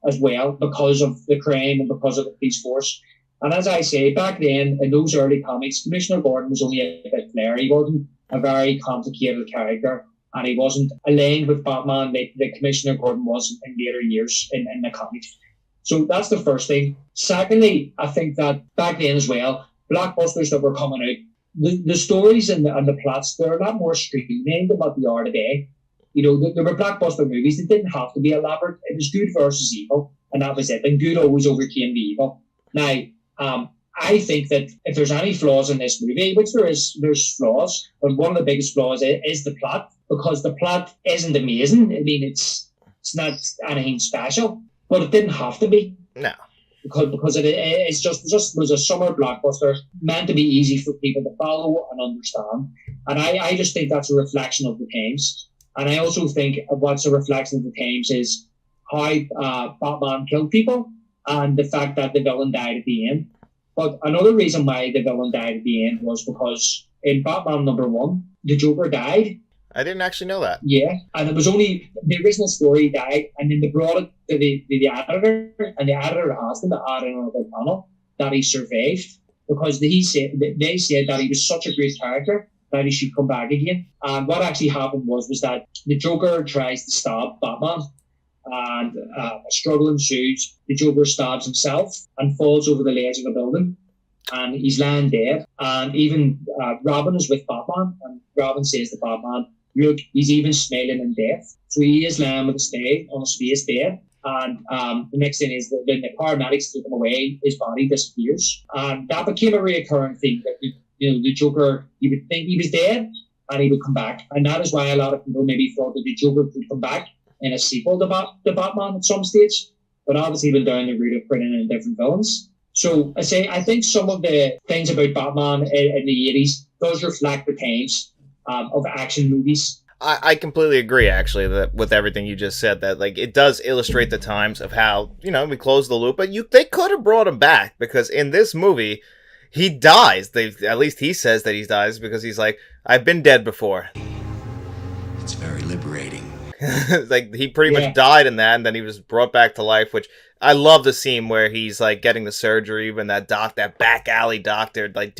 as well because of the crime and because of the police force. And as I say, back then, in those early comics, Commissioner Gordon was only a bit flair. He wasn't a very complicated character, and he wasn't aligned with Batman like the Commissioner Gordon was in later years in the comics. So that's the first thing. Secondly, I think that back then as well, blockbusters that were coming out, the stories and the plots, they're a lot more streamlined than what they are today. There were blockbuster movies that didn't have to be elaborate. It was good versus evil, and that was it. And good always overcame the evil. Now, I think that if there's any flaws in this movie, which there's flaws, but one of the biggest flaws is the plot, because the plot isn't amazing. I mean, it's not anything special, but it didn't have to be. No. Because it's just was a summer blockbuster meant to be easy for people to follow and understand. And I just think that's a reflection of the times. And I also think what's a reflection of the times is how Batman killed people and the fact that the villain died at the end. But another reason why the villain died at the end was because in Batman #1, the Joker died. I didn't actually know that. Yeah, and it was only the original story died, and then they brought it to the editor, and the editor asked him to add in on the panel that he survived because they said that he was such a great character that he should come back again. And what actually happened was that the Joker tries to stab Batman, and a struggle ensues. The Joker stabs himself and falls over the ledge of a building, and he's lying dead. And even Robin is with Batman, and Robin says to Batman, "Look, he's even smiling in death." So he is lying with his face on his face dead. And the next thing is that when the paramedics take him away, his body disappears. And that became a recurring thing that the Joker, you would think he was dead and he would come back. And that is why a lot of people maybe thought that the Joker could come back in a sequel to Batman at some stage. But obviously went down the route of putting in different villains. So I think some of the things about Batman in the 80s does reflect the times of action movies. I completely agree, actually, that with everything you just said, that like it does illustrate the times of how, we close the loop, but they could have brought him back, because in this movie, he dies. At least he says that he dies, because he's like, I've been dead before. It's very liberating. Like, he pretty much died in that, and then he was brought back to life, which I love the scene where he's like getting the surgery, when that back alley doctor, like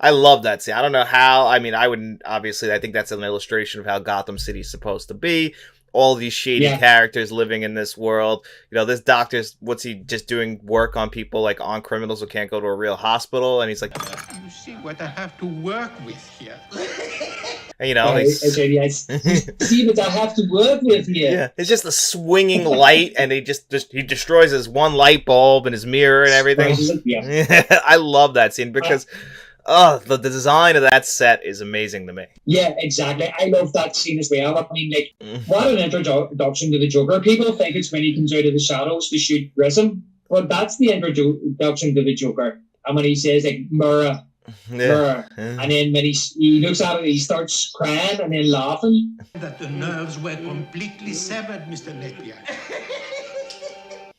I love that scene. I don't know how, I think that's an illustration of how Gotham City's supposed to be. All these shady characters living in this world. This doctor's, what's he just doing work on people, like on criminals who can't go to a real hospital, and he's like, you see what I have to work with here. And, see what I have to work with here. Yeah, it's just a swinging light, and he destroys his one light bulb and his mirror and everything. Yeah. I love that scene because the design of that set is amazing to me. Yeah, exactly. I love that scene as well. I mean, like, what an introduction to the Joker. People think it's when he comes out of the shadows to shoot Grissom. Well, that's the introduction to the Joker. And when he says, like, Murrah, Murrah, and then when he looks at it, he starts crying and then laughing. That the nerves were completely severed, Mr. Napier.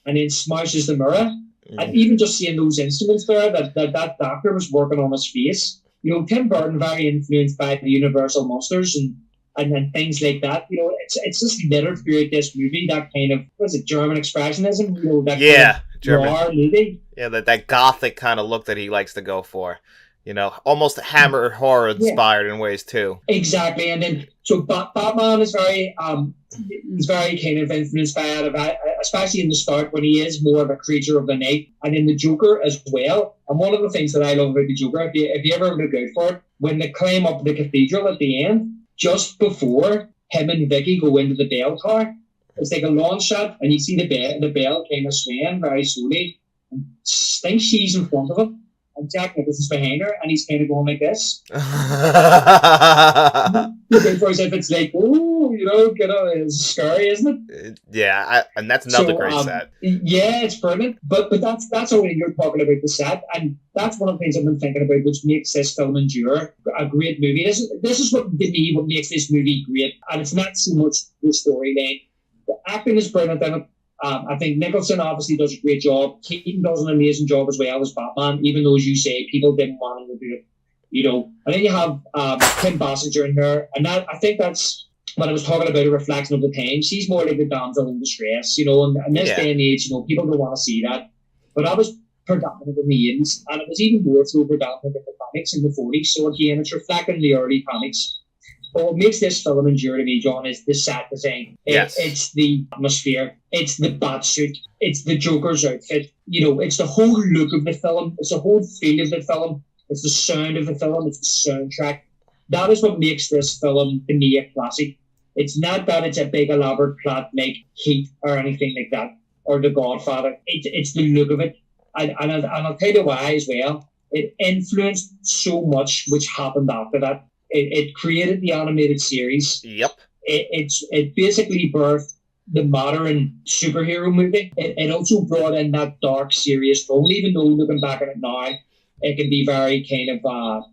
And then smashes the mirror. And even just seeing those instruments there, that doctor was working on his face. You know, Tim Burton very influenced by the Universal Monsters and things like that. You know, it's just littered throughout this movie, that kind of, what's it, German expressionism? You know, that kind of German noir movie. Yeah, that gothic kind of look that he likes to go for. You know, almost Hammer horror inspired in ways too. Exactly, and then so Batman is very he's very kind of influenced by it, especially in the start when he is more of a creature of the night, and then the Joker as well. And one of the things that I love about the Joker, if you ever look out for it, when they climb up the cathedral at the end, just before him and Vicky go into the bell tower, it's like a long shot, and you see the bell kind of swaying very slowly, and thinks she's in front of him. And Jack Nicholson's behind her, and he's kind of going like this. Looking for as if it's like, oh, you know, it's scary, isn't it? Yeah, and that's another great set. Yeah, it's brilliant. But that's only you're talking about the set, and that's one of the things I've been thinking about, which makes this film endure a great movie. This is what to me what makes this movie great, and it's not so much the storyline. The acting is brilliant in it. I think Nicholson obviously does a great job. Keaton does an amazing job as well as Batman, even though, as you say, people didn't want him to do it. You know, and then you have Kim Basinger in there, and that, I think that's when I was talking about a reflection of the time. She's more like the damsel in distress, you know, and in this day and age, you know, people don't want to see that. But that was predominant in the 80s, and it was even more so predominant in the comics in the 40s. So again, it's reflecting the early comics. But what makes this film endure to me, John, is the set design. It's the atmosphere. It's the bat suit. It's the Joker's outfit. You know, it's the whole look of the film. It's the whole feel of the film. It's the sound of the film. It's the soundtrack. That is what makes this film, to me, a classic. It's not that it's a big elaborate plot like Heat or anything like that, or The Godfather. It's the look of it. And I'll tell you why as well. It influenced so much which happened after that. It created the animated series. Yep. It basically birthed the modern superhero movie. It also brought in that dark, serious tone, even though looking back at it now, it can be very kind of...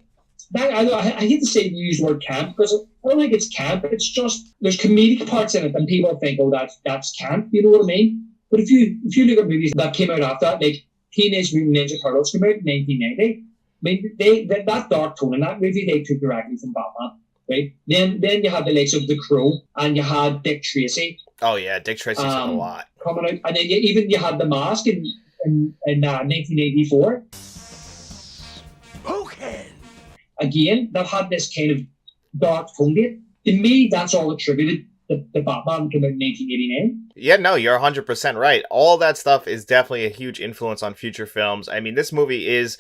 I hate to say use the word camp, because I don't think it's camp. It's just, there's comedic parts in it, and people think, oh, that's camp, you know what I mean? But if you look at movies that came out after that, like Teenage Mutant Ninja Turtles came out in 1990, I mean, that dark tone in that movie they took directly from Batman, right? Then you had the likes of The Crow, and you had Dick Tracy. Oh yeah, Dick Tracy took a lot coming out, and then you had The Mask in 1984. Okay. Again, that had this kind of dark tone to it. To me, that's all attributed. The Batman came out in 1989. Yeah, no, you're 100% right. All that stuff is definitely a huge influence on future films. I mean, this movie is...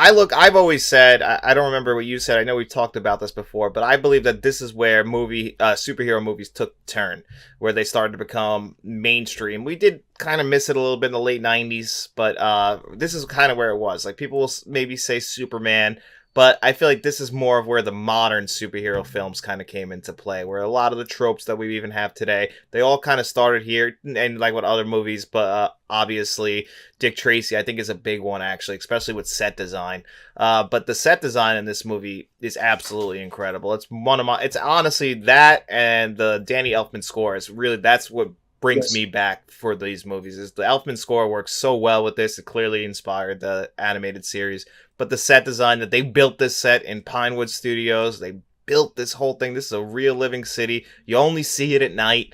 I've always said, I don't remember what you said, I know we've talked about this before, but I believe that this is where superhero movies took a turn, where they started to become mainstream. We did kind of miss it a little bit in the late 90s, but this is kind of where it was. Like, people will maybe say Superman, but I feel like this is more of where the modern superhero films kind of came into play, where a lot of the tropes that we even have today, they all kind of started here, and like with other movies, but obviously Dick Tracy, I think, is a big one, actually, especially with set design. But the set design in this movie is absolutely incredible. It's it's honestly that, and the Danny Elfman score is really, that's what brings me back for these movies. Is the Elfman score works so well with this. It clearly inspired the animated series. But the set design, that they built this set in Pinewood Studios, they built this whole thing. This is a real living city. You only see it at night.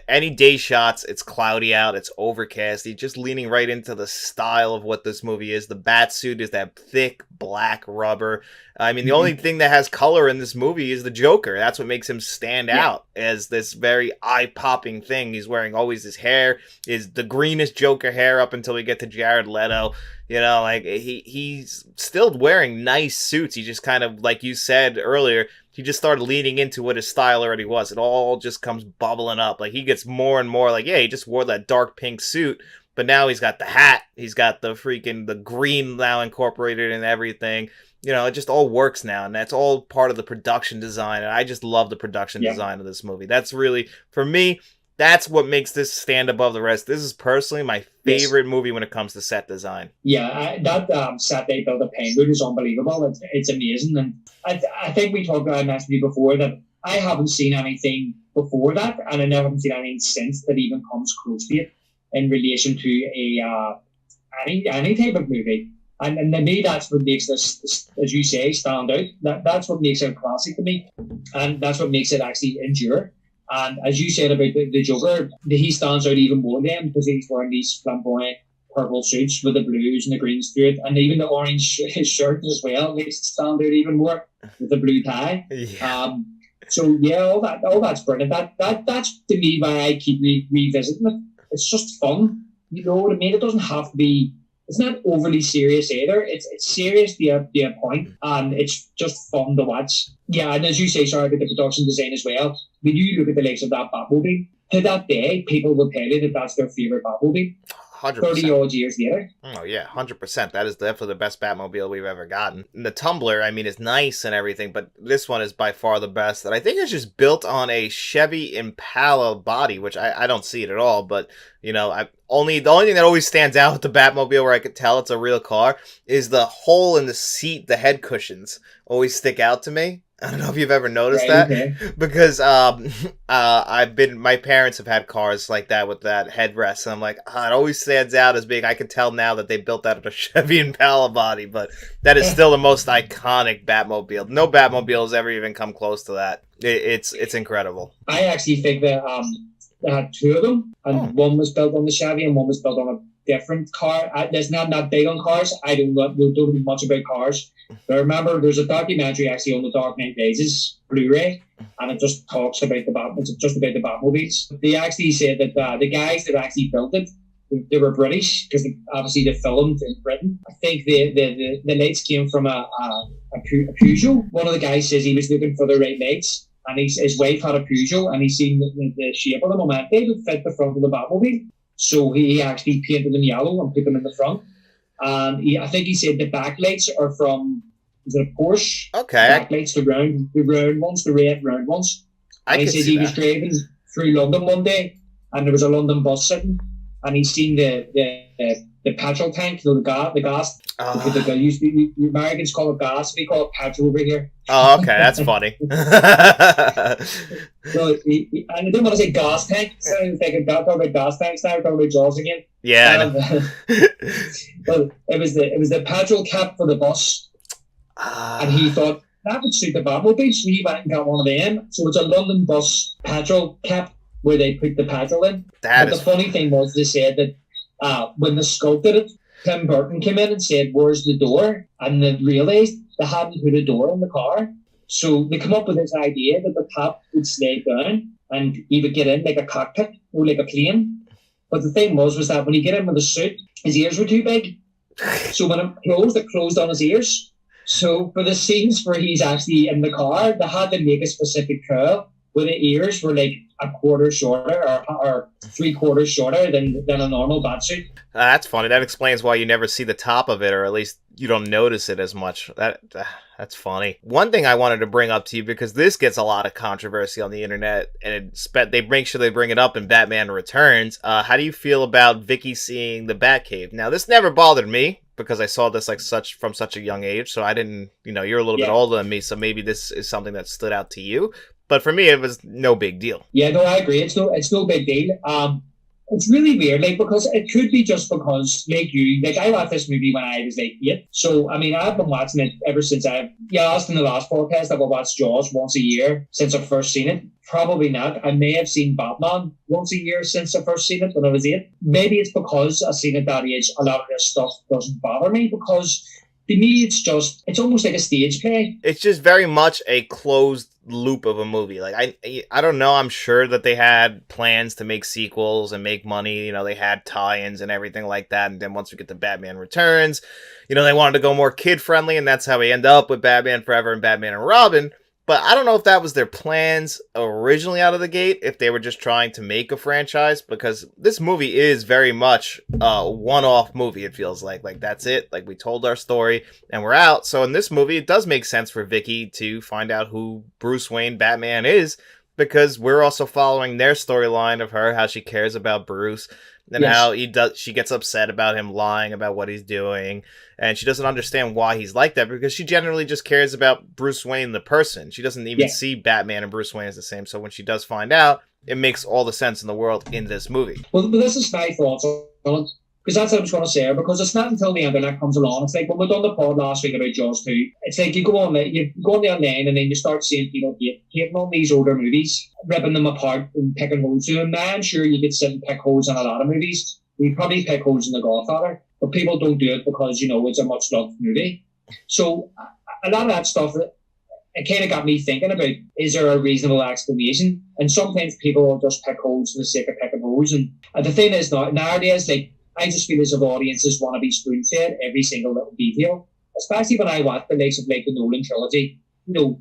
Any day shots, it's cloudy out, it's overcast. You're just leaning right into the style of what this movie is. The bat suit is that thick black rubber. I mean, the only thing that has color in this movie is the Joker. That's what makes him stand out as this very eye-popping thing. He's wearing always his hair is the greenest Joker hair up until we get to Jared Leto. You know, like, he's still wearing nice suits. He just kind of, like you said earlier, he just started leaning into what his style already was. It all just comes bubbling up. Like, he gets more and more like, yeah, he just wore that dark pink suit, But now he's got the hat. He's got the green now incorporated in everything. You know, it just all works now, and that's all part of the production design. And I just love the production design of this movie. That's really, for me, that's what makes this stand above the rest. This is personally my favorite movie when it comes to set design. Yeah, that set they built at Penguin is unbelievable. It's amazing. And I think we talked about, I mentioned to you before, that I haven't seen anything before that, and I never have seen anything since that even comes close to it in relation to any type of movie. And to me, that's what makes this, as you say, stand out. That's what makes it a classic to me, and that's what makes it actually endure. And as you said about the Joker, he stands out even more then because he's wearing these flamboyant purple suits with the blues and the greens through it, and even the orange his shirt as well makes it stand out even more with the blue tie. Yeah. So yeah, all that's brilliant. That's to me why I keep revisiting it. It's just fun, you know what I mean? It doesn't have to be. It's not overly serious either. It's serious to a point, and it's just fun to watch. Yeah, and as you say, sorry about the production design as well. When you look at the likes of that Batmobile, to that day, people will tell you that that's their favorite Batmobile. 100%. 30 odd years later. Oh yeah, 100%. That is definitely the best Batmobile we've ever gotten. And the Tumbler, I mean, is nice and everything, but this one is by far the best. And I think it's just built on a Chevy Impala body, which I don't see it at all. But you know, the only thing that always stands out with the Batmobile, where I could tell it's a real car, is the hole in the seat. The head cushions always stick out to me. I don't know if you've ever noticed that, because my parents have had cars like that with that headrest, and I'm like, it always stands out as being, I can tell now that they built that with a Chevy Impala body, but that is still the most iconic Batmobile. No Batmobile has ever even come close to that. It's incredible. I actually think that they had two of them, and one was built on the Chevy and one was built on a different car. There's not that big on cars. I don't know much about cars. But I remember there's a documentary actually on the Dark Knight Rises Blu-ray, and it just talks about it's just about the Batmobiles. They actually said that the guys that actually built it, they were British, because obviously they filmed in Britain. I think the lights came from a Peugeot. One of the guys says he was looking for the right lights, and his wife had a Peugeot, and he seen the shape of them, and they would fit the front of the Batmobile. So he actually painted them yellow and put them in the front. And I think he said the backlights are from, is it a Porsche? Okay. Backlights, the round ones, the red round ones. And he said he was driving through London one day, and there was a London bus sitting, and he seen the petrol tank, you know, the gas. The Americans call it gas, we call it petrol over here. Oh, okay, that's funny. So I didn't want to say gas tank, so I was thinking, talking about gas tanks now, talking about Jaws again. Yeah. But it was the petrol cap for the bus, and he thought that would suit the Batmobile, so he went and got one of them. So it's a London bus petrol cap where they put the petrol in. The funny thing was, they said that when they sculpted it, Tim Burton came in and said, "Where's the door?" And they realised they hadn't put a door in the car. So they come up with this idea that the top would slide down and he would get in like a cockpit or like a plane. But the thing was that when he get in with a suit, his ears were too big. So when it closed on his ears. So for the scenes where he's actually in the car, they had to make a specific curl where the ears were like a quarter shorter or 3/4 shorter than a normal batsuit. That's funny. That explains why you never see the top of it, or at least you don't notice it as much. That's funny. One thing I wanted to bring up to you, because this gets a lot of controversy on the internet, and they make sure they bring it up in Batman Returns. How do you feel about Vicky seeing the Batcave? Now, this never bothered me, because I saw this from such a young age, so I didn't, you're a little bit older than me, so maybe this is something that stood out to you. But for me, it was no big deal. Yeah, no, I agree. It's no big deal. It's really weird, because it could be just because, I watched this movie when I was 8. So, I mean, I've been watching it ever since I asked in the last podcast if I watched Jaws once a year since I've first seen it. Probably not. I may have seen Batman once a year since I first seen it when I was 8. Maybe it's because I've seen it at that age, a lot of this stuff doesn't bother me, because to me, it's almost like a stage play. It's just very much a closed loop of a movie. Like, I don't know. I'm sure that they had plans to make sequels and make money. They had tie-ins and everything like that. And then once we get to Batman Returns, they wanted to go more kid-friendly, and that's how we end up with Batman Forever and Batman and Robin. But I don't know if that was their plans originally out of the gate, if they were just trying to make a franchise, because this movie is very much a one-off movie, it feels like. Like, that's it. Like, we told our story, and we're out. So in this movie, it does make sense for Vicky to find out who Bruce Wayne Batman is, because we're also following their storyline of her, how she cares about Bruce, and how she gets upset about him lying about what he's doing, and she doesn't understand why he's like that, because she generally just cares about Bruce Wayne the person. She doesn't even see Batman and Bruce Wayne as the same. So when she does find out, it makes all the sense in the world in this movie. Well, this is my thoughts on it, because that's what I was going to say. Because it's not until the internet comes along. It's like when we done the pod last week about Jaws 2. It's like you go on the online and then you start seeing people hating on these older movies, ripping them apart and picking holes in them. Now, I'm sure you could sit and pick holes in a lot of movies. We probably pick holes in The Godfather, but people don't do it because, you know, it's a much loved movie. So a lot of that stuff, it kind of got me thinking about, is there a reasonable explanation? And sometimes people will just pick holes for the sake of picking holes. And the thing is, nowadays, like, I just feel as if audiences want to be spoon-fed every single little detail, especially when I watch the likes of like the Nolan trilogy. You know,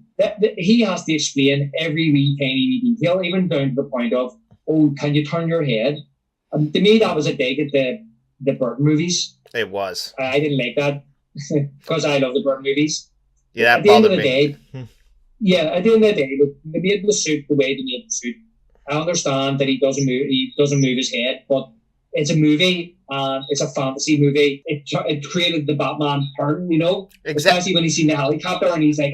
he has to explain every wee tiny detail, even down to the point of, oh, can you turn your head? To me, that was a dig at the Burton movies. It was. I didn't like that because I love the Burton movies. Yeah, at the end of the day, at the end of the day, they made the suit the way they made the suit. I understand that he doesn't move his head, but it's a movie, and it's a fantasy movie. It created the Batman turn, you know? Exactly. Especially when he's seen the helicopter and he's like,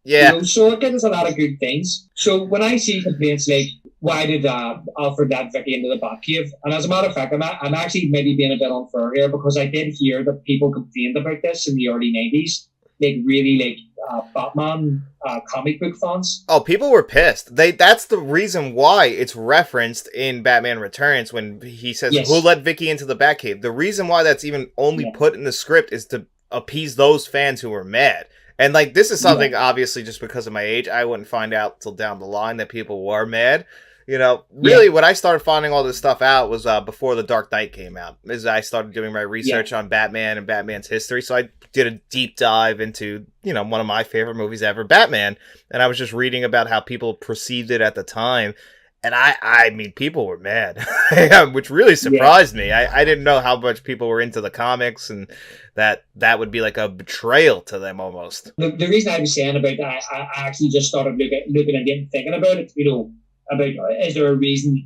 yeah. You know, so it gives us a lot of good things. So when I see complaints like, why did Alfred let Vicky into the Batcave? And as a matter of fact, I'm actually maybe being a bit unfair here, because I did hear that people complained about this in the early 90s. Like, really, like, Batman comic book fans. Oh, people were pissed. That's the reason why it's referenced in Batman Returns when he says, who let Vicky into the Batcave? The reason why that's even only put in the script is to appease those fans who were mad. And, like, this is something, obviously, just because of my age, I wouldn't find out till down the line that people were mad. You know, really, when I started finding all this stuff out was before The Dark Knight came out. As I started doing my research on Batman and Batman's history. So I did a deep dive into, you know, one of my favorite movies ever, Batman. And I was just reading about how people perceived it at the time. And I mean, people were mad, which really surprised me. I didn't know how much people were into the comics, and that would be like a betrayal to them almost. The reason I was saying about that, I actually just started looking again, thinking about it, you know, about is there a reason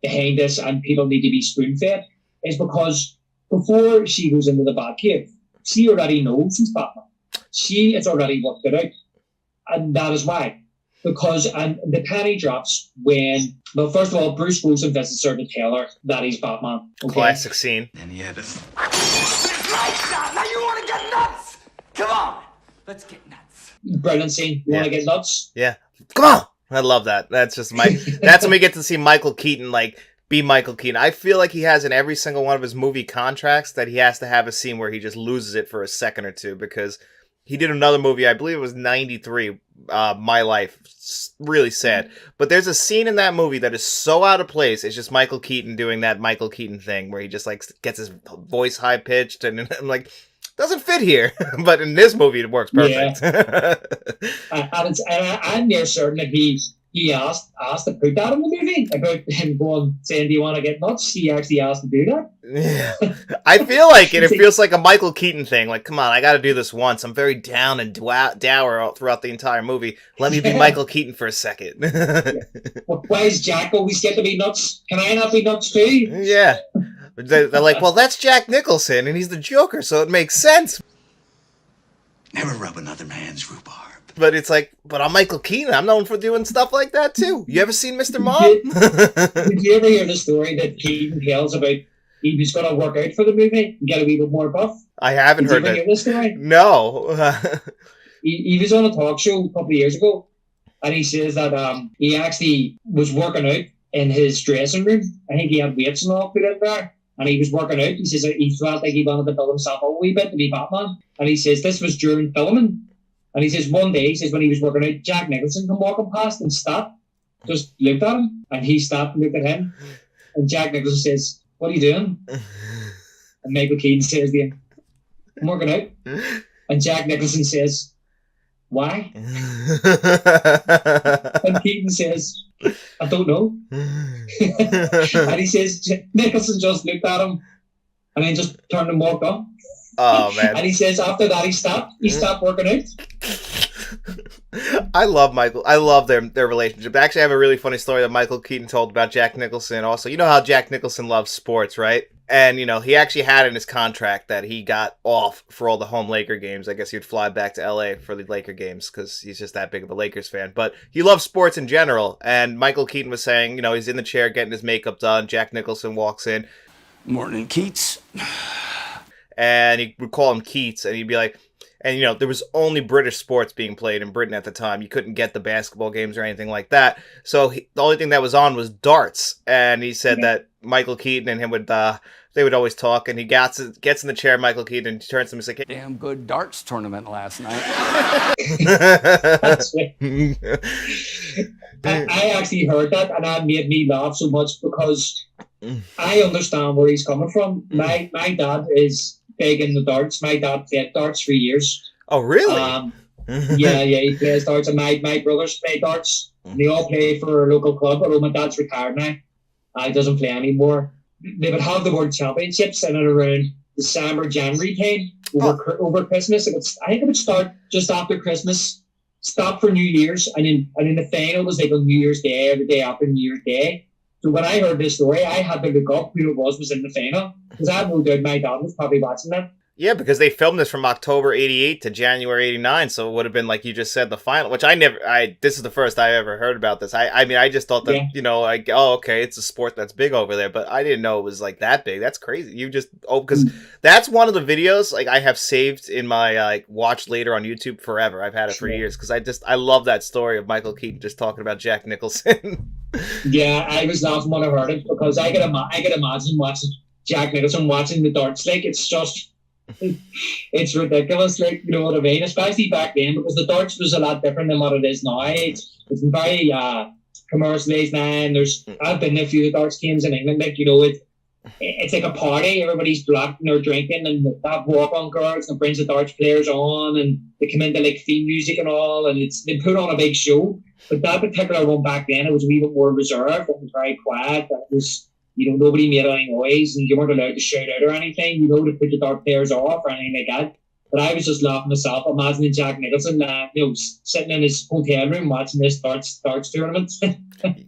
behind this and people need to be spoon-fed, is because before she goes into the Batcave, she already knows she's Batman. She has already worked it out. And that is why. Because the penny drops when, well, first of all, Bruce goes and visits her to tell her that he's Batman. Okay? Classic scene. And he had a... Now you want to get nuts? Come on, let's get nuts. Brilliant scene. You want to get nuts? Yeah. Come on! I love that. That's just that's when we get to see Michael Keaton, like, be Michael Keaton. I feel like he has in every single one of his movie contracts that he has to have a scene where he just loses it for a second or two, because he did another movie, I believe it was 93, My Life. Really sad. But there's a scene in that movie that is so out of place. It's just Michael Keaton doing that Michael Keaton thing where he just, like, gets his voice high-pitched, and I'm like, doesn't fit here. But in this movie, it works perfect. Yeah. and I'm near certain that he asked to put that in the movie about him saying, do you want to get nuts? He actually asked to do that. Yeah. I feel like it feels like a Michael Keaton thing. Like, come on, I got to do this once. I'm very down and dour throughout the entire movie. Let me be Michael Keaton for a second. Why is Jack always get to be nuts? Can I not be nuts too? Yeah. They're like, well, that's Jack Nicholson, and he's the Joker, so it makes sense. Never rub another man's rhubarb. But it's like, but I'm Michael Keaton. I'm known for doing stuff like that, too. You ever seen Mr. Mom? Did you ever hear the story that Keaton tells about he was going to work out for the movie and get a wee bit more buff? I haven't heard that. Did you ever hear this story? No. he was on a talk show a couple of years ago, and he says that he actually was working out in his dressing room. I think he had weights and all put in there. And he was working out. He says that he felt like he wanted to build himself up a wee bit to be Batman. And he says this was during filming. And he says one day, he says when he was working out, Jack Nicholson come walking past and stopped, just looked at him. And he stopped and looked at him. And Jack Nicholson says, what are you doing? And Michael Keaton says to him, I'm working out. And Jack Nicholson says, Why? And Keaton says, I don't know. And he says, Nicholson just looked at him and then just turned and walked on. Oh man! And he says after that he stopped working out. I love Michael. I love their relationship. Actually, I have a really funny story that Michael Keaton told about Jack Nicholson. Also, you know how Jack Nicholson loves sports, right? And you know he actually had in his contract that he got off for all the home Laker games. I guess he'd fly back to LA for the Laker games because he's just that big of a Lakers fan. But he loves sports in general. And Michael Keaton was saying, you know, he's in the chair getting his makeup done. Jack Nicholson walks in. Morning, Keats. And he would call him Keats, and he'd be like, and you know, there was only British sports being played in Britain at the time. You couldn't get the basketball games or anything like that. So the only thing that was on was darts. And he said that Michael Keaton and him would, they would always talk. And he gets in the chair, Michael Keaton, and turns to him and says, Damn good darts tournament last night. That's right. I actually heard that, and that made me laugh so much because I understand where he's coming from. My dad is big in the darts. My dad played darts for years. Oh, really? Yeah, he plays darts, and my brothers play darts. And they all play for a local club, although my dad's retired now. He doesn't play anymore. They would have the World Championships in and around December, January time over Christmas. I think it would start just after Christmas, stop for New Year's, and then the final was like on New Year's Day or the day after New Year's Day. So when I heard this story, I had to look up who it was in the final because I had no doubt my dad was probably watching that. Yeah, because they filmed this from October 88 to January 89, so it would have been, like you just said, the final, which this is the first I ever heard about this. I mean, I just thought that, you know, like, oh, okay, it's a sport that's big over there, but I didn't know it was, like, that big. That's crazy. Because that's one of the videos, like, I have saved in my, like, watch later on YouTube forever. I've had it for years, because I love that story of Michael Keaton just talking about Jack Nicholson. Yeah, I was laughing when I heard it, because I could imagine watching Jack Nicholson watching the darts, like, it's just... it's ridiculous, like, you know what I mean, especially back then, because the darts was a lot different than what it is now. It's very commercialized now, and I've been to a few darts games in England, like, you know, it's like a party. Everybody's black and they're drinking, and they have walk-on girls and brings the darts players on, and they come into like theme music and all, and they put on a big show. But that particular one back then, it was a wee bit more reserved. It was very quiet. It was, you know, nobody made any noise, and you weren't allowed to shout out or anything, you know, to put the dart players off or anything like that. But I was just laughing myself, imagining Jack Nicholson, you know, sitting in his hotel room watching this darts tournament.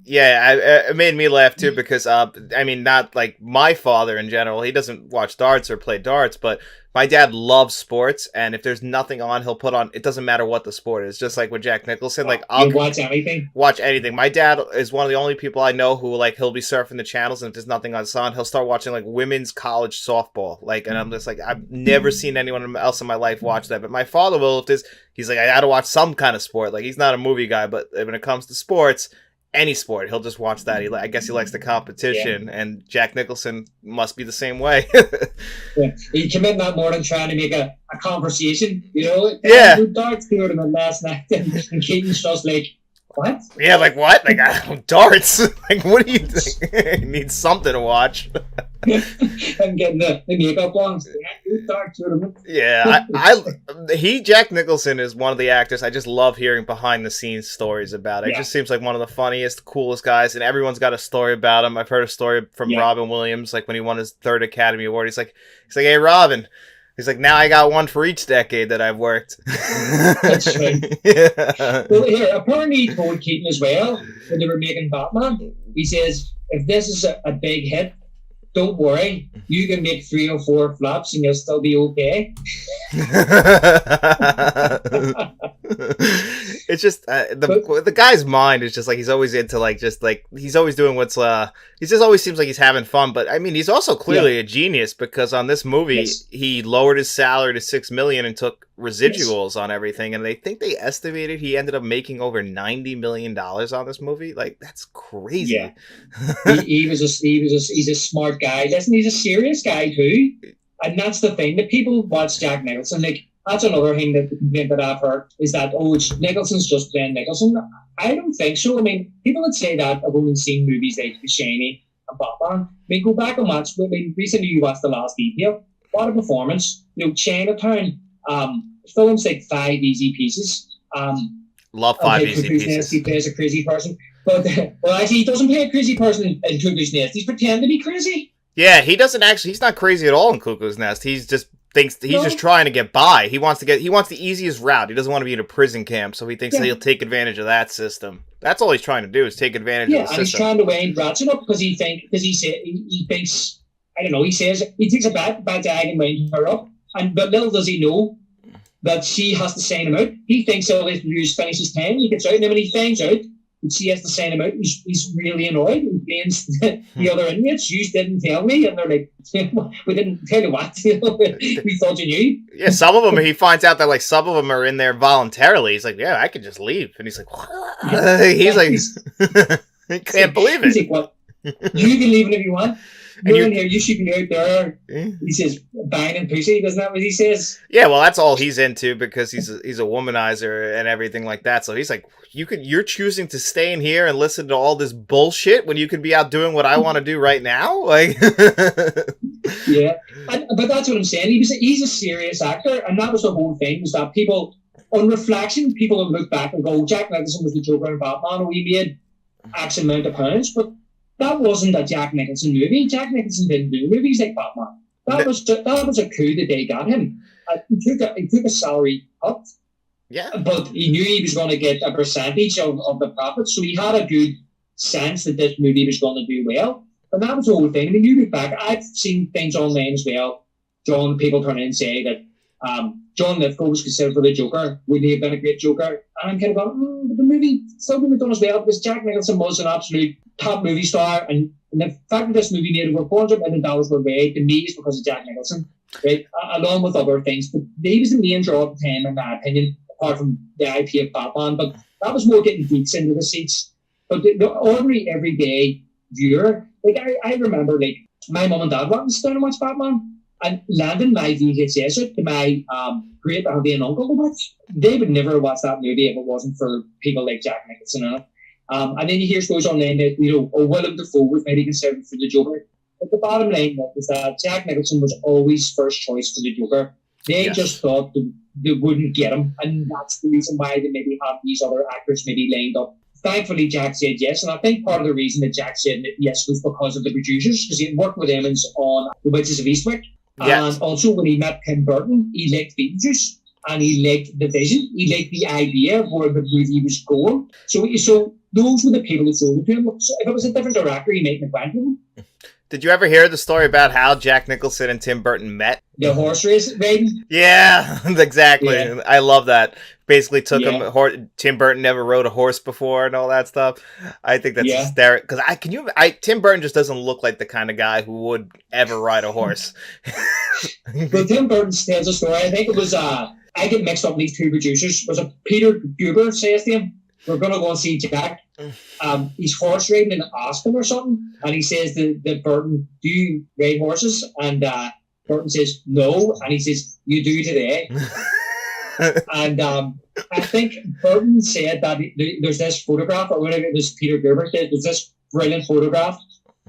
Yeah, it made me laugh too because, I mean, not like my father in general. He doesn't watch darts or play darts, but my dad loves sports, and if there's nothing on, he'll put on. It doesn't matter what the sport is. Just like with Jack Nicholson, like I'll watch anything. Watch anything. My dad is one of the only people I know who, like, he'll be surfing the channels, and if there's nothing on he'll start watching like women's college softball. Like, and I'm just like, I've never seen anyone else in my life watch that. But my father will. He's like, I got to watch some kind of sport. Like, he's not a movie guy, but when it comes to sports, any sport, he'll just watch that. I guess he likes the competition, and Jack Nicholson must be the same way. Yeah. He came in that morning trying to make a conversation, you know. Yeah. Darts tournament last night, and Keaton's just like, what? Yeah, like what? Like darts? Like, what do you think? He needs something to watch. I'm getting the makeup on. Darts tournament. Yeah, Jack Nicholson is one of the actors. I just love hearing behind the scenes stories about it. It just seems like one of the funniest, coolest guys, and everyone's got a story about him. I've heard a story from Robin Williams, like when he won his 3rd Academy Award. He's like, hey, Robin. He's like, now I got one for each decade that I've worked. That's right. Yeah. Well, here, apparently he told Keaton as well, when they were making Batman, he says, if this is a big hit, don't worry, you can make 3 or 4 flops and you'll still be okay. It's just the guy's mind is just like he's always into he's always doing he just always seems like he's having fun. But I mean, he's also clearly a genius because on this movie he lowered his salary to $6 million and took residuals on everything, and they estimated he ended up making over $90 million on this movie. Like, that's crazy. Yeah, he's a smart guy. Listen, he's a serious guy too, and that's the thing that people watch Jack Nicholson like. That's another thing that I've heard is that, Nicholson's just playing Nicholson. I don't think so. I mean, people that say that have only seen movies like The Shining and Batman. I mean, go back and watch. I mean, recently you watched The Last Detail. What a performance. You know, Chinatown, films like 5 Easy Pieces. Love Five okay, Easy Cuckoo's Nest, he Pieces. plays a crazy person. But, well, actually, he doesn't play a crazy person in Cuckoo's Nest. He's pretending to be crazy. Yeah, he doesn't actually. He's not crazy at all in Cuckoo's Nest. He's just just trying to get by. He wants the easiest route. He doesn't want to be in a prison camp, so he thinks that he'll take advantage of that system. That's all he's trying to do is take advantage of the system. Yeah, and he's trying to wind Ratchet up because he thinks I don't know. He says he takes a bad dag and winds her up, but little does he know that she has to sign him out. He thinks all he has to do is finish his time. He gets out, and then when he finds out that she has to sign him out, he's really annoyed. He blames the other inmates. You didn't tell me, and they're like, "We didn't tell you what. We thought you knew." Yeah, some of them he finds out that like some of them are in there voluntarily. He's like, "Yeah, I could just leave," and he's like, "What?" He's like, he can't believe it. He's like, "What? You can leave it if you want. You're in here. You should be out there." He says, "Banging pussy." Isn't that what he says? Yeah, well, that's all he's into because he's a womanizer and everything like that. So he's like, you're choosing to stay in here and listen to all this bullshit when you could be out doing what I want to do right now. Like, yeah, but that's what I'm saying. He's a serious actor, and that was the whole thing. Was that people, on reflection, people will look back and go, "Jack Nicholson was the Joker in Batman. We made X amount of pounds," but that wasn't a Jack Nicholson movie. Jack Nicholson didn't do movies like Batman. That was a coup that they got him. He took a salary cut. Yeah. But he knew he was going to get a percentage of the profits, so he had a good sense that this movie was going to do well. And that was the whole thing. And you look back, I've seen things online as well. People turn in and say that John Lithgow was considered for the Joker. Would he have been a great Joker? And I'm kind of going, the movie still wouldn't have done as well because Jack Nicholson was an absolute top movie star. And the fact that this movie made over $400 million were made, to me, is because of Jack Nicholson, right? Along with other things. But he was the main draw at the time, in my opinion, apart from the IP of Batman. But that was more getting geeks into the seats. But the ordinary, everyday viewer, like I remember, like, my mum and dad went down and watched Batman. And landing my VHS out to my great auntie and uncle to watch. They would never watch that movie if it wasn't for people like Jack Nicholson in it. And then you hear stories online that, Willem Dafoe was maybe considered for the Joker. But the bottom line is that Jack Nicholson was always first choice for the Joker. They just thought they wouldn't get him. And that's the reason why they maybe have these other actors maybe lined up. Thankfully, Jack said yes, and I think part of the reason that Jack said yes was because of the producers, because he had worked with Emmons on The Witches of Eastwick. Yes. And also, when he met Tim Burton, he liked Beetlejuice, and he liked the vision. He liked the idea of where the movie was going. So those were the people that sold it to him. So if it was a different director, he might have went with him. Did you ever hear the story about how Jack Nicholson and Tim Burton met? The horse race riding? Yeah, exactly. Yeah. I love that. Basically took him. Tim Burton never rode a horse before and all that stuff. I think that's hysterical. Because Tim Burton just doesn't look like the kind of guy who would ever ride a horse. Well, Tim Burton tells a story. I think it was I get mixed up with these two producers. Was it Peter Guber says to him, "We're going to go and see Jack. He's horse riding in Aspen or something," and he says that Burton, "Do you ride horses?" And Burton says, "No," and he says, "You do today." And I think Burton said that there's this photograph, or whatever it was Peter Guber said, there's this brilliant photograph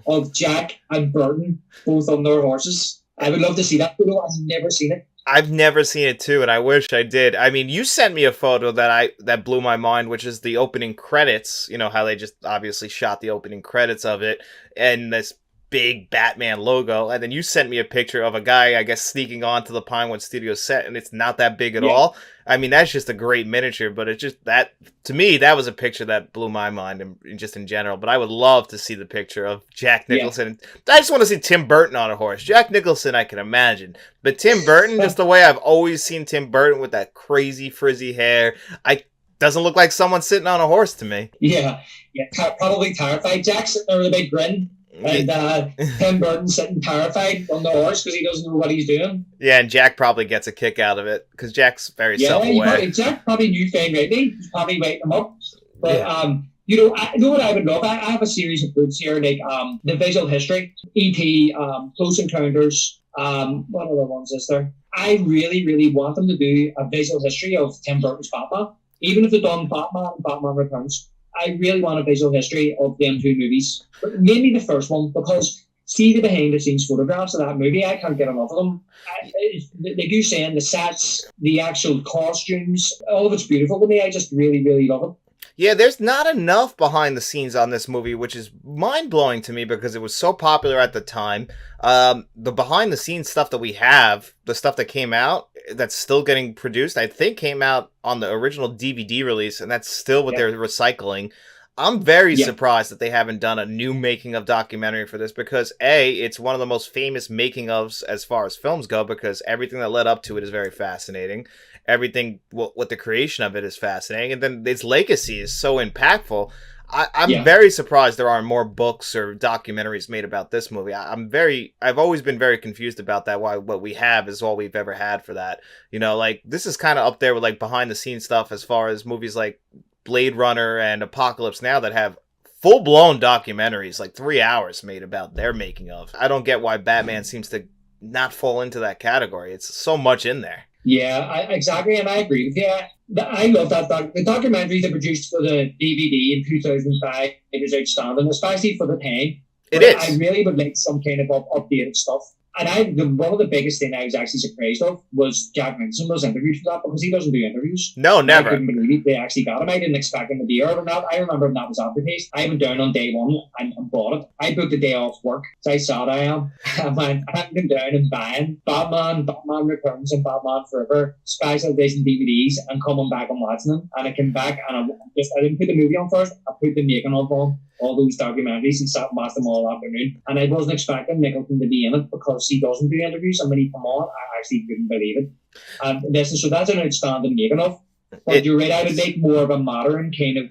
of Jack and Burton both on their horses. I would love to see that photo. I've never seen it. I've never seen it too, and I wish I did. I mean, you sent me a photo that blew my mind, which is the opening credits. You know how they just obviously shot the opening credits of it, and this big Batman logo, and then you sent me a picture of a guy, I guess, sneaking onto the Pinewood Studios set, and it's not that big at all. I mean, that's just a great miniature, but it's just that, to me, that was a picture that blew my mind, and just in general. But I would love to see the picture of Jack Nicholson. I just want to see Tim Burton on a horse. Jack Nicholson, I can imagine, but Tim Burton, just the way I've always seen Tim Burton with that crazy frizzy hair, doesn't look like someone sitting on a horse to me. Yeah, probably terrified. Jack's sitting there with a big grin. And Tim Burton sitting terrified on the horse because he doesn't know what he's doing. Yeah, and Jack probably gets a kick out of it because Jack's very self-aware. Jack probably knew Fane Ridley. He's probably waiting him up. But I know what I would love. I have a series of books here, like the visual history, E.T., Close Encounters. What other ones is there? I really, really want them to do a visual history of Tim Burton's Batman, even if they've done Batman and Batman Returns. I really want a visual history of them two movies, but mainly the first one, because see the behind the scenes photographs of that movie. I can't get enough of them. Like you saying, the sets, the actual costumes, all of it's beautiful to me. I just really, really love it. Yeah, there's not enough behind the scenes on this movie, which is mind-blowing to me because it was so popular at the time. The behind the scenes stuff that we have, the stuff that came out, that's still getting produced, I think came out on the original DVD release, and that's still what they're recycling. I'm very surprised that they haven't done a new making of documentary for this because A, it's one of the most famous making ofs as far as films go because everything that led up to it is very fascinating. Everything, what the creation of it is fascinating, and then its legacy is so impactful. I'm very surprised there aren't more books or documentaries made about this movie. I've always been very confused about that. Why what we have is all we've ever had for that. You know, like this is kind of up there with like behind the scenes stuff as far as movies like Blade Runner and Apocalypse Now that have full-blown documentaries, like 3 hours made about their making of. I don't get why Batman seems to not fall into that category. It's so much in there. Yeah, exactly, and I agree with you. I love that. The documentary they produced for the DVD in 2005, it was outstanding, especially for the time. It is. I really would like some kind of updated stuff. And one of the biggest things I was actually surprised of was Jack Nicholson was interviewed for that because he doesn't do interviews. No, never. I couldn't believe they actually got him. I didn't expect him to be here or not. I remember when that was advertised. I went down on day one and bought it. I booked a day off work. So I sad I am. I went down and buying Batman Returns and Batman Forever special edition DVDs and coming back and watching them. And I came back and I didn't put the movie on first. I put the making of on all those documentaries and sat and watched them all afternoon. And I wasn't expecting Nicholson to be in it because he doesn't do interviews. And when he come on, I actually couldn't believe it. So that's an outstanding making of. But you're right, I would make more of a modern kind of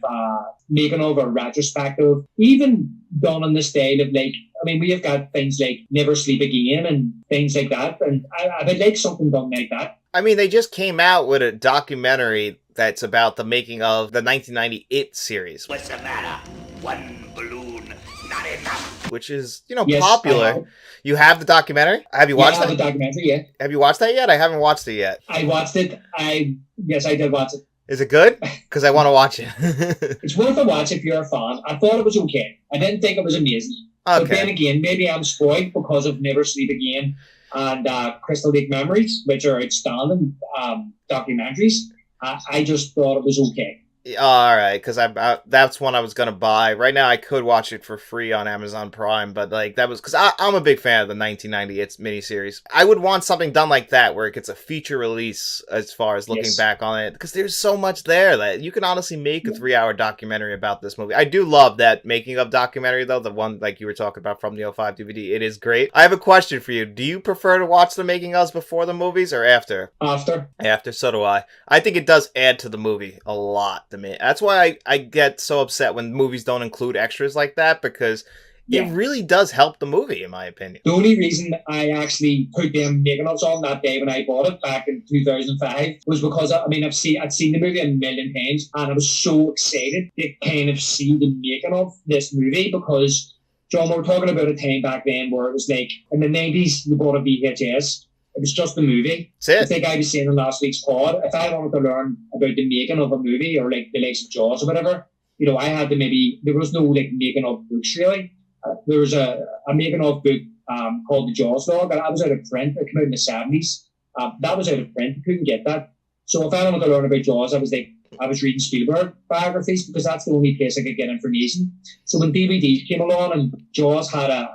making of a retrospective, even done in the style of like, I mean, we have got things like Never Sleep Again and things like that. And I would like something done like that. I mean, they just came out with a documentary that's about the making of the 1990 It series. What's the matter? One balloon, not enough. Which is, popular. You have the documentary? Have you watched that? I have the documentary, yeah. Have you watched that yet? I haven't watched it yet. I watched it. Yes, I did watch it. Is it good? Because I want to watch it. It's worth a watch if you're a fan. I thought it was okay. I didn't think it was amazing. Okay. But then again, maybe I'm spoiled because of Never Sleep Again and Crystal Lake Memories, which are outstanding documentaries. I just thought it was okay. All right, because that's one I was gonna buy. Right now, I could watch it for free on Amazon Prime, but like that was because I'm a big fan of the 1990 It's miniseries. I would want something done like that where it gets a feature release as far as looking back on it, because there's so much there that you can honestly make a 3-hour documentary about this movie. I do love that making of documentary though, the one like you were talking about from the 05 DVD. It is great. I have a question for you. Do you prefer to watch the making ofs before the movies or after? After, so do I. I think it does add to the movie a lot. That's why I get so upset when movies don't include extras like that, because it really does help the movie, in my opinion. The only reason I actually put them making ofs on that day when I bought it back in 2005 was because I'd seen the movie a million times and I was so excited to kind of see the making of this movie because, John, we were talking about a time back then where it was like in the 90s you bought a VHS. It was just a movie. That's it. I think I was saying in last week's pod, if I wanted to learn about the making of a movie or like the likes of Jaws or whatever, I had to there was no like making of books really. There was a making of book called The Jaws Log, and I was out of print. It came out in the 70s. That was out of print. You couldn't get that. So if I wanted to learn about Jaws, I was reading Spielberg biographies because that's the only place I could get information. So when DVDs came along and Jaws had a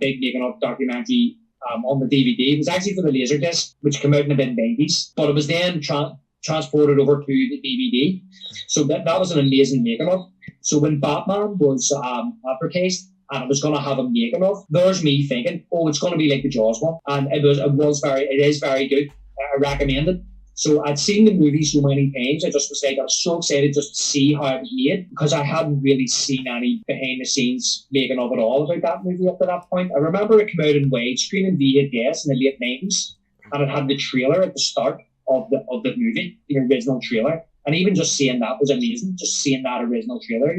big making of documentary on the DVD. It was actually for the Laserdisc, which came out in the mid-90s, but it was then transported over to the DVD. So that was an amazing making of. So when Batman was advertised and it was going to have a making of, there's me thinking, it's going to be like the Jaws one, and it is very good. I recommend it. So I'd seen the movie so many times, I was so excited just to see how it was made because I hadn't really seen any behind the scenes making of it all about that movie up to that point. I remember it came out in widescreen and VHS in the late 90s, and it had the trailer at the start of the movie, the original trailer. And even just seeing that was amazing, just seeing that original trailer.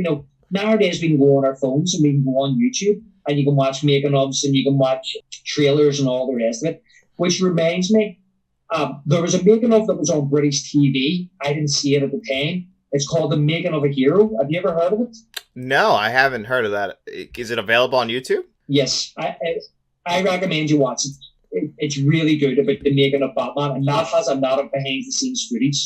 Nowadays we can go on our phones and we can go on YouTube and you can watch making ofs and you can watch trailers and all the rest of it, which reminds me, there was a making of that was on British TV. I didn't see it at the time. It's called The Making of a Hero. Have you ever heard of it? No, I haven't heard of that. Is it available on YouTube? Yes, I recommend you watch it. It's really good about the making of Batman, and that has a lot of behind the scenes footage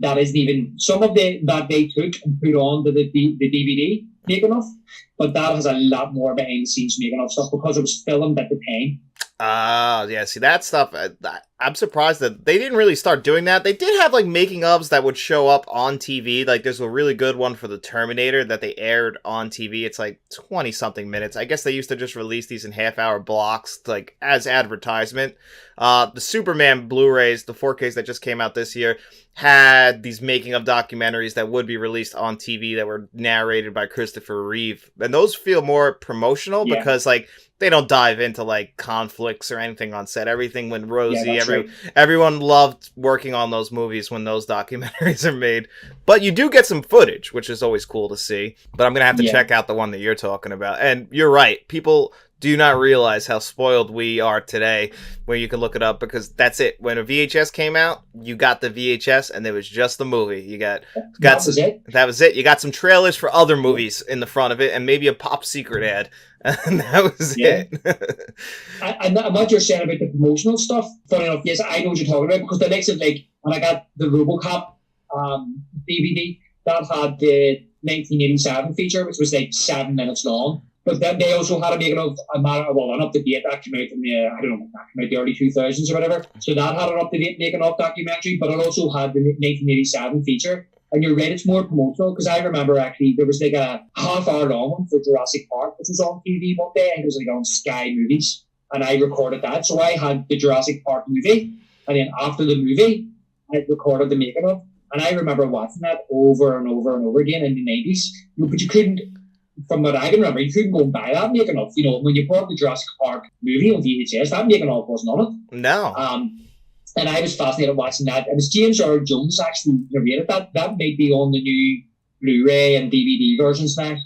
that isn't even some of that they took and put on to the DVD making of, but that has a lot more behind the scenes making of stuff because it was filmed at the time. Yeah, see that stuff, I'm surprised that they didn't really start doing that. They did have like making ofs that would show up on TV. Like there's a really good one for the Terminator that they aired on TV. It's like 20 something minutes. I guess they used to just release these in half-hour blocks like as advertisement. The Superman Blu-rays, the 4Ks that just came out this year, had these making of documentaries that would be released on TV that were narrated by Christopher Reeve. And those feel more promotional because like they don't dive into like conflicts or anything on set. Everything went rosy. Everyone loved working on those movies when those documentaries are made. But you do get some footage, which is always cool to see. But I'm going to have to check out the one that you're talking about. And you're right. People do not realize how spoiled we are today when you can look it up, because that's it. When a VHS came out, you got the VHS and there was just the movie. You got that was it. You got some trailers for other movies in the front of it and maybe a Pop Secret ad. And that was it. And what you're saying about the promotional stuff, funny enough, yes, I know what you're talking about, because the likes of like when I got the RoboCop DVD that had the 1987 feature, which was like 7 minutes long. But then they also had a making of an up-to-date that came out in the early 2000s or whatever. So that had an up-to-date making of documentary, but it also had the 1987 feature. And you're right, it's more promotional, because I remember actually there was like a half-hour long one for Jurassic Park, which was on TV one day, and it was like on Sky Movies, and I recorded that. So I had the Jurassic Park movie, and then after the movie, I recorded the making of, and I remember watching that over and over and over again in the 90s. But you couldn't, from what I can remember, you couldn't go and buy that making of. You know, when you bought the Jurassic Park movie on VHS, that making of wasn't on it. No. And I was fascinated watching that. It was James Earl Jones actually narrated that. That may be on the new Blu-ray and DVD versions now.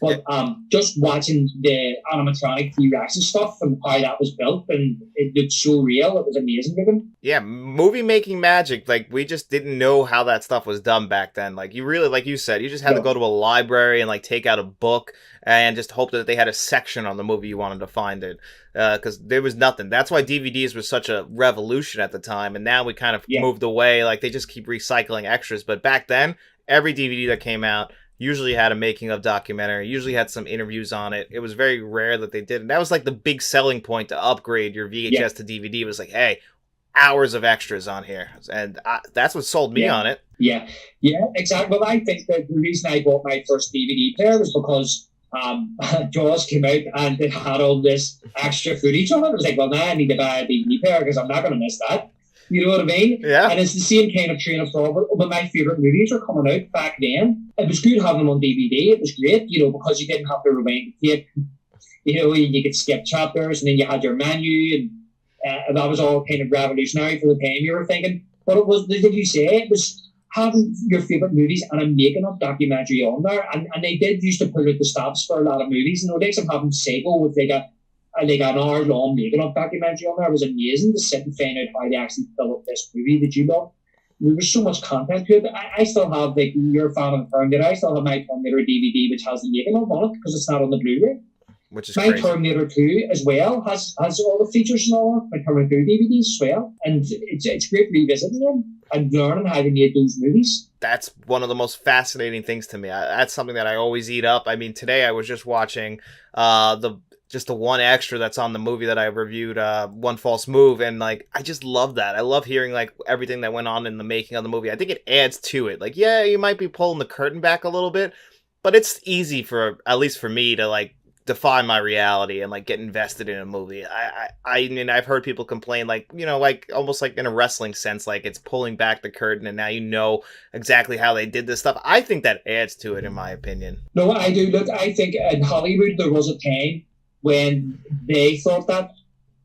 But just watching the animatronic T-Rex and stuff and how that was built, and it looked so real, it was amazing looking. Yeah, movie making magic. Like, we just didn't know how that stuff was done back then. Like, you really, like you said, you just had to go to a library and like take out a book and just hope that they had a section on the movie you wanted to find it. Because there was nothing. That's why DVDs was such a revolution at the time, and now we kind of moved away. Like, they just keep recycling extras. But back then, every DVD that came out usually had a making of documentary, usually had some interviews on it. It was very rare that they didn't. That was like the big selling point to upgrade your VHS to DVD. It was like, hey, hours of extras on here. And that's what sold me on it. Yeah, exactly. Well, I think that the reason I bought my first DVD player was because Jaws came out and it had all this extra footage on it. I was like, well, now I need to buy a DVD player because I'm not going to miss that. You know what I mean? Yeah. And it's the same kind of train of thought. When my favourite movies were coming out back then, it was good having them on DVD. It was great, you know, because you didn't have to rewind the tape. You know, you could skip chapters, and then you had your menu, and that was all kind of revolutionary for the time, you were thinking. But it was, did you say, it was having your favourite movies and a making of documentary on there. And they did used to pull out the stops for a lot of movies. You know, days of having Psycho with like an hour-long making-of documentary on there. It was amazing to sit and find out how they actually built this movie that you love. There was so much content to it. I still have, like, you're a fan of Terminator, I still have my Terminator DVD, which has the making-of on it, because it's not on the Blu-ray. Which is my crazy. Terminator 2 as well has all the features and all my Terminator 2 DVDs as well. And it's great revisiting them and learning how they made those movies. That's one of the most fascinating things to me. That's something that I always eat up. I mean, today I was just watching the one extra that's on the movie that I reviewed, One False Move, and like I just love that. I love hearing like everything that went on in the making of the movie. I think it adds to it. Like, yeah, you might be pulling the curtain back a little bit, but it's easy for, at least for me, to like defy my reality and like get invested in a movie. I mean, I've heard people complain, like, you know, like almost like in a wrestling sense, like it's pulling back the curtain and now you know exactly how they did this stuff. I think that adds to it, in my opinion. No, I do. Look, I think in Hollywood there was a time when they thought that,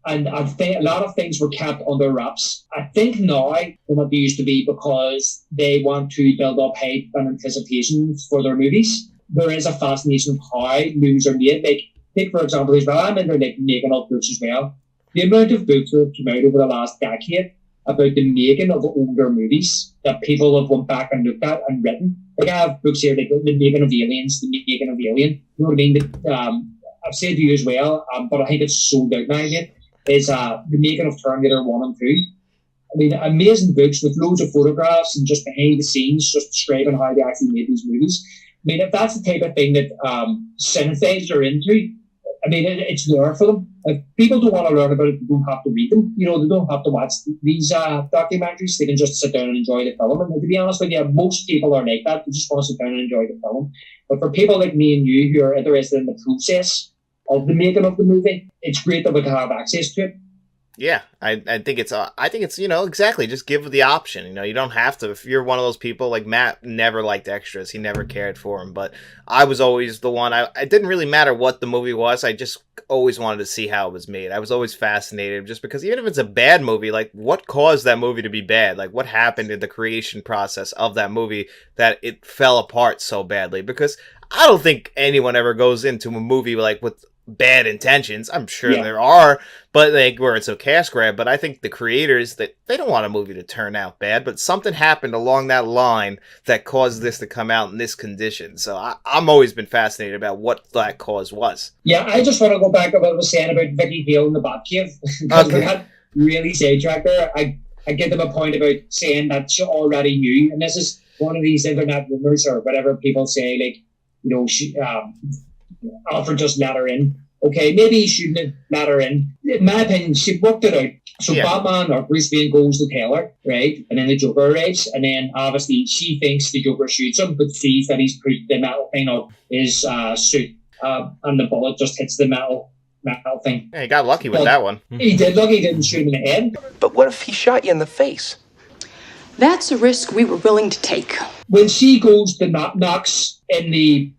and I think a lot of things were kept under wraps. I think now than what they used to be, because they want to build up hype and anticipation for their movies. There is a fascination of how movies are made. Like, take for example as well, I'm into like making up books as well. The amount of books that have come out over the last decade about the making of older movies that people have went back and looked at and written. Like, I have books here like The Making of Aliens, The Making of Alien. You know what I mean? I've said to you as well, but I think it's sold out now, mate, is the making of Terminator 1 and 2. I mean, amazing books with loads of photographs and just behind the scenes, just describing how they actually made these movies. I mean, if that's the type of thing that cinephiles are into, I mean, it's there for them. If people don't want to learn about it, they don't have to read them. You know, they don't have to watch these documentaries. They can just sit down and enjoy the film. And to be honest with you, most people are like that. They just want to sit down and enjoy the film. But for people like me and you who are interested in the process of the making of the movie, it's great that we can have access to it. Yeah, I think it's exactly, just give the option. You don't have to. If you're one of those people, like Matt never liked extras, he never cared for them, but I was always the one. It didn't really matter what the movie was. I just always wanted to see how it was made. I was always fascinated, just because even if it's a bad movie, like what caused that movie to be bad? Like what happened in the creation process of that movie that it fell apart so badly? Because I don't think anyone ever goes into a movie like with bad intentions. I'm sure there are, but like where it's a cash grab. But I think the creators, that they don't want a movie to turn out bad, but something happened along that line that caused this to come out in this condition. So I'm always been fascinated about what that cause was. Yeah, I just want to go back to what I was saying about Vicky Vale in the Batcave, because we got really sidetracked there. I give them a point about saying that she already knew, and this is one of these internet rumors or whatever people say, like, she Alfred just let her in. Okay, maybe he shouldn't have let her in. In my opinion, she worked it out. So Batman or Bruce Wayne goes to tell her, right? And then the Joker arrives, and then obviously she thinks the Joker shoots him, but sees that he's put the metal thing on his suit, and the bullet just hits the metal thing. Yeah, he got lucky with that one. He did lucky, he didn't shoot him in the head. But what if he shot you in the face? That's a risk we were willing to take. When she goes to Knox in the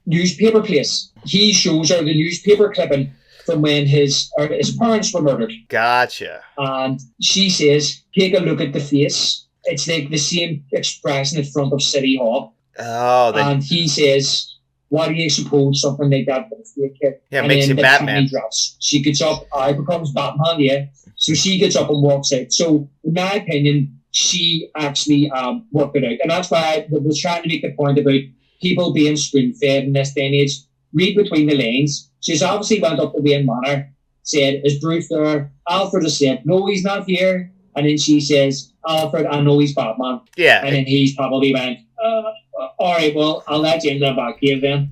newspaper place, he shows her the newspaper clipping from when his parents were murdered. Gotcha. And she says, take a look at the face. It's like the same expression in front of City Hall. Oh, and he says, why do you suppose something like that would be a kid? Yeah, and makes you Batman. Drops. She gets up, becomes Batman, yeah. So she gets up and walks out. So, in my opinion, she actually worked it out. And that's why I was trying to make the point about people being spoon-fed in this day and age. Read between the lines. She's obviously went up to Wayne Manor, said, is Bruce there? Alfred has said, no, he's not here. And then she says, Alfred, I know he's Batman. Yeah. And then he's probably went, all right, well, I'll let you into the back here then.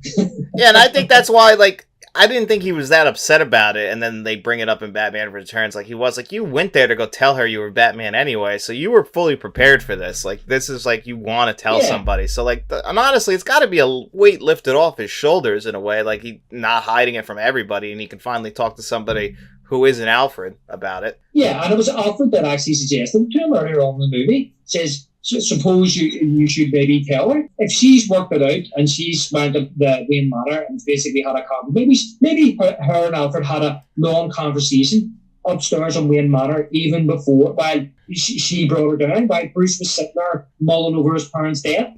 Yeah, and I think that's why, like, I didn't think he was that upset about it, and then they bring it up in Batman Returns. Like, he was like, you went there to go tell her you were Batman anyway, so you were fully prepared for this. Like, this is like, you want to tell somebody. So, like, and honestly, it's got to be a weight lifted off his shoulders in a way. Like, he's not hiding it from everybody, and he can finally talk to somebody who isn't Alfred about it. Yeah, and it was Alfred that actually suggested to him earlier on in the movie. Says, suppose you should maybe tell her. If she's worked it out and she's went to the Wayne Manor and basically had a conversation, maybe her and Alfred had a long conversation upstairs on Wayne Manor even before, while she brought her down, while Bruce was sitting there mulling over his parents' death.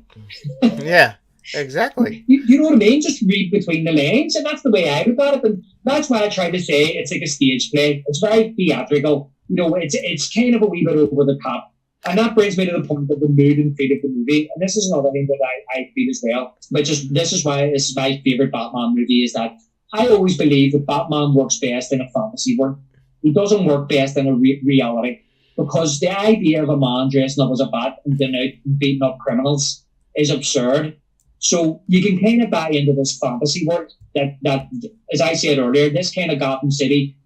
Yeah, exactly. You know what I mean? Just read between the lines, and that's the way I look at it. And that's why I try to say it's like a stage play. It's very theatrical. It's kind of a wee bit over the top. And that brings me to the point of the mood and feel of the movie. And this is another thing that I feel as well. But this is why this is my favourite Batman movie, is that I always believe that Batman works best in a fantasy world. He doesn't work best in a reality. Because the idea of a man dressing up as a bat and going out and beating up criminals is absurd. So you can kind of buy into this fantasy world that as I said earlier, this kind of Gotham City,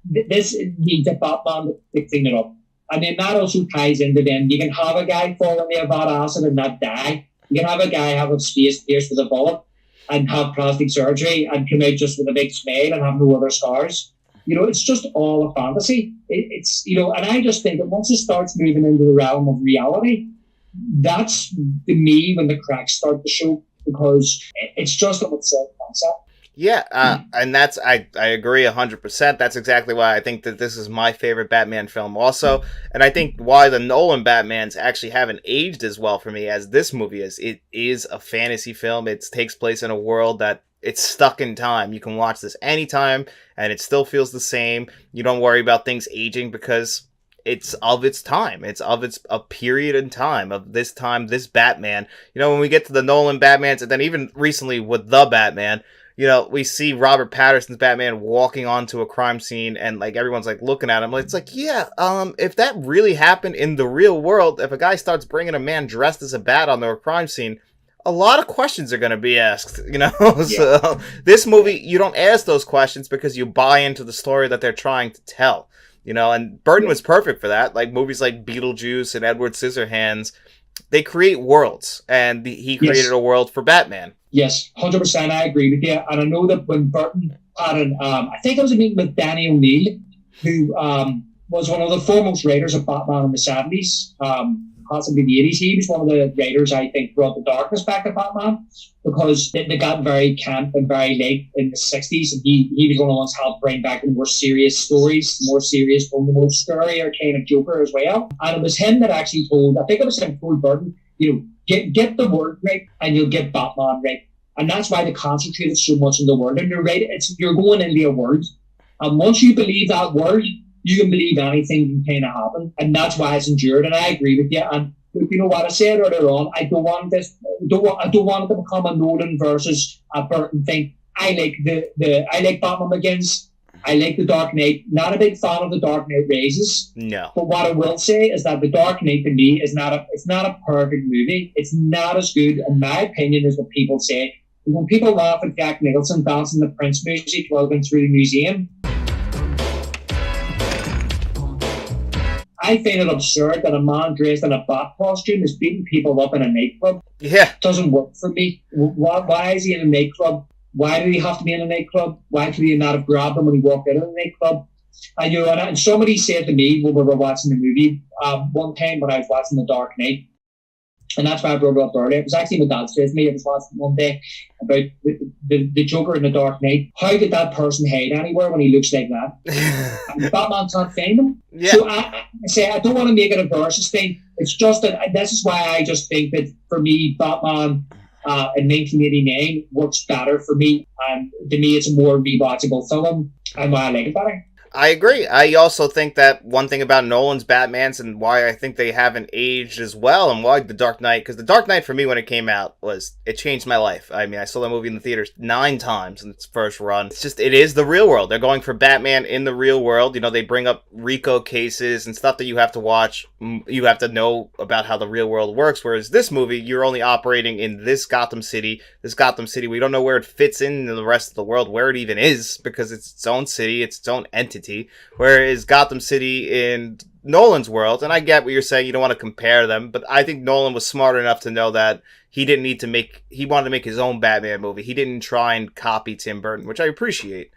this needs a Batman to clean it up. And then that also ties into then you can have a guy fall in a bad acid and not die. You can have a guy have his face pierced with a bullet and have plastic surgery and come out just with a big smile and have no other scars. It's just all a fantasy. It's and I just think that once it starts moving into the realm of reality, that's to me when the cracks start to show, because it's just a absurd concept. Yeah, and that's I agree 100%. That's exactly why I think that this is my favorite Batman film also. And I think why the Nolan Batmans actually haven't aged as well for me as this movie is. It is a fantasy film. It takes place in a world that it's stuck in time. You can watch this anytime and it still feels the same. You don't worry about things aging because it's of its time. It's of a period in time, of this time, this Batman. When we get to the Nolan Batmans, and then even recently with the Batman, you know, we see Robert Pattinson's Batman walking onto a crime scene and like everyone's like looking at him. It's like, yeah, if that really happened in the real world, if a guy starts bringing a man dressed as a bat onto a crime scene, a lot of questions are going to be asked, you know? So this movie, you don't ask those questions because you buy into the story that they're trying to tell, you know? And Burton was perfect for that. Like movies like Beetlejuice and Edward Scissorhands, they create worlds, and he created a world for Batman. Yes, 100%. I agree with you. And I know that when Burton had I think I was a meeting with Danny O'Neill, who was one of the foremost writers of Batman in the 70s. Possibly the 80s. He was one of the writers, I think, brought the darkness back to Batman, because they got very camp and very late in the 60s, and he was one of the ones who helped bring back the more serious stories, the more serious, the more scarier kind of Joker as well. And it was him that actually told, I think it was him told Burton, you know, get the word right and you'll get Batman right. And that's why they concentrated so much on the word. And you're right, you're going into a word. And once you believe that word, you can believe anything can kind of happen, and that's why it's endured. And I agree with you. And you know what I said earlier on, I don't want it to become a Nolan versus a Burton thing. I like Batman Begins. I like The Dark Knight. Not a big fan of The Dark Knight Rises. No. But what I will say is that The Dark Knight to me is not a perfect movie. It's not as good, in my opinion, as what people say. When people laugh at Jack Nicholson dancing the Prince music while going through the museum, I find it absurd that a man dressed in a bat costume is beating people up in a nightclub. Yeah. It doesn't work for me. Why is he in a nightclub? Why did he have to be in a nightclub? Why could he not have grabbed him when he walked out of the nightclub? And, you know, and somebody said to me when we were watching the movie one time when I was watching The Dark Knight, and that's why I brought it up earlier. It was actually my dad said to me, I was watching one day about the Joker in The Dark Knight. How did that person hide anywhere when he looks like that? And Batman can't find him. Yeah. So I don't want to make it a versus thing. It's just that this is why I just think that for me, Batman in 1989 works better for me. And to me, it's a more rewatchable film, and why I like it better. I agree. I also think that one thing about Nolan's Batmans and why I think they haven't aged as well, and why The Dark Knight, because The Dark Knight for me when it came out it changed my life. I mean, I saw that movie in the theaters 9 times in its first run. It is the real world. They're going for Batman in the real world. You know, they bring up RICO cases and stuff that you have to watch. You have to know about how the real world works, whereas this movie, you're only operating in this Gotham City. We don't know where it fits in the rest of the world, where it even is, because it's its own city, it's its own entity. Whereas Gotham City in Nolan's world, and I get what you're saying, you don't want to compare them, but I think Nolan was smart enough to know that he wanted to make his own Batman movie. He didn't try and copy Tim Burton, which I appreciate.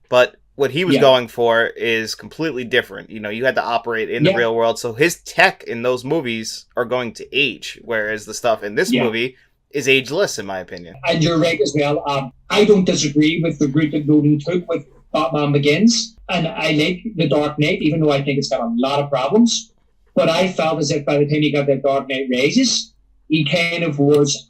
But what he was going for is completely different. You know, you had to operate in the real world, so his tech in those movies are going to age, whereas the stuff in this movie is ageless, in my opinion. And you're right as well. I don't disagree with the route that Nolan took with Batman Begins, and I like The Dark Knight, even though I think it's got a lot of problems. But I felt as if by the time he got The Dark Knight Rises, he kind of was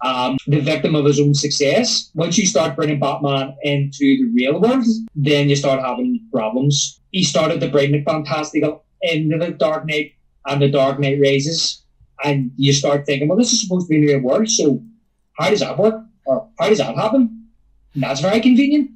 the victim of his own success. Once you start bringing Batman into the real world, then you start having problems. He started to bring the fantastical into The Dark Knight and The Dark Knight Rises, and you start thinking, well, this is supposed to be in the real world, so how does that work? Or how does that happen? And that's very convenient.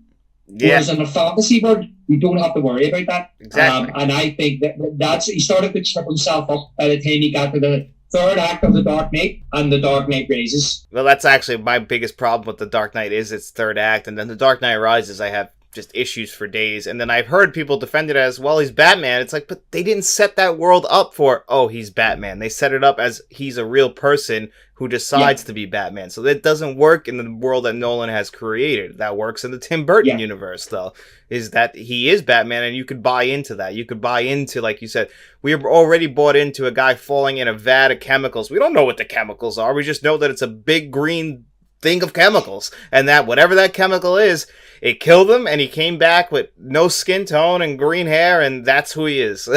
Yeah. Whereas in a fantasy world, you don't have to worry about that. Exactly. And I think that's he started to trip himself up by the time he got to the third act of The Dark Knight and The Dark Knight Rises. Well, that's actually my biggest problem with The Dark Knight is its third act, and then The Dark Knight Rises, I have just issues for days. And then I've heard people defend it as, well, he's Batman. It's like, but they didn't set that world up for, oh, he's Batman. They set it up as he's a real person who decides to be Batman. So that doesn't work in the world that Nolan has created. That works in the Tim Burton universe, though, is that he is Batman, and you could buy into that. You could buy into, like you said, we are already bought into a guy falling in a vat of chemicals. We don't know what the chemicals are. We just know that it's a big green thing of chemicals, and that whatever that chemical is, it killed him, and he came back with no skin tone and green hair, and that's who he is.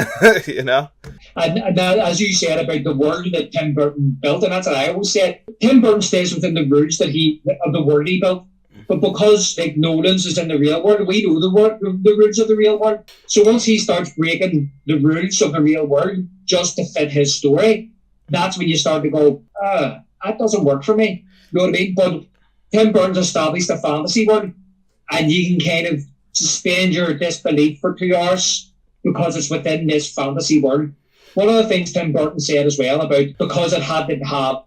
You know? And as you said about the world that Tim Burton built, and that's what I always said, Tim Burton stays within the rules of the world he built. But because like Nolan's is in the real world, we know the rules of the real world. So once he starts breaking the rules of the real world just to fit his story, that's when you start to go, that doesn't work for me. You know what I mean? But Tim Burton's established a fantasy world, and you can kind of suspend your disbelief for 2 hours because it's within this fantasy world. One of the things Tim Burton said as well about because it had to have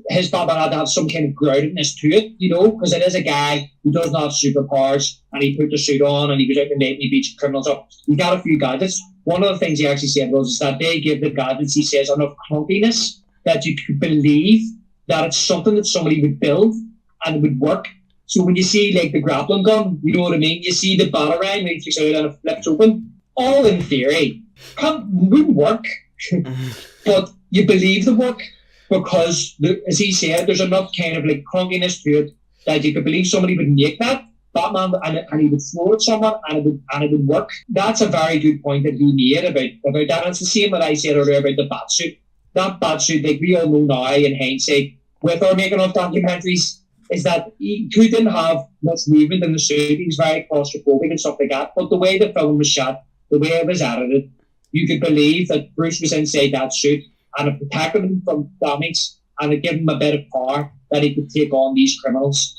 his Batman had to have some kind of groundedness to it, you know, because it is a guy who doesn't have superpowers and he put the suit on and he goes out in the night and he beats criminals up. He got a few gadgets. One of the things he actually said was that they give the gadgets, he says, enough clunkiness that you could believe that it's something that somebody would build and it would work. So when you see like the grappling gun, you know what I mean? You see the batarang when he takes it out and it flips open. All in theory. Wouldn't work. But you believe the work because, as he said, there's enough kind of like clunkiness to it that you could believe somebody would make that Batman and he would throw at someone and it would work. That's a very good point that he made about that. And it's the same that I said earlier about the Batsuit. That Batsuit, like we all know now in hindsight, with our making of documentaries, is that he didn't have much movement in the suit. He was very claustrophobic and stuff like that. But the way the film was shot, the way it was edited, you could believe that Bruce was inside that suit and it protected him from damage and it gave him a bit of power that he could take on these criminals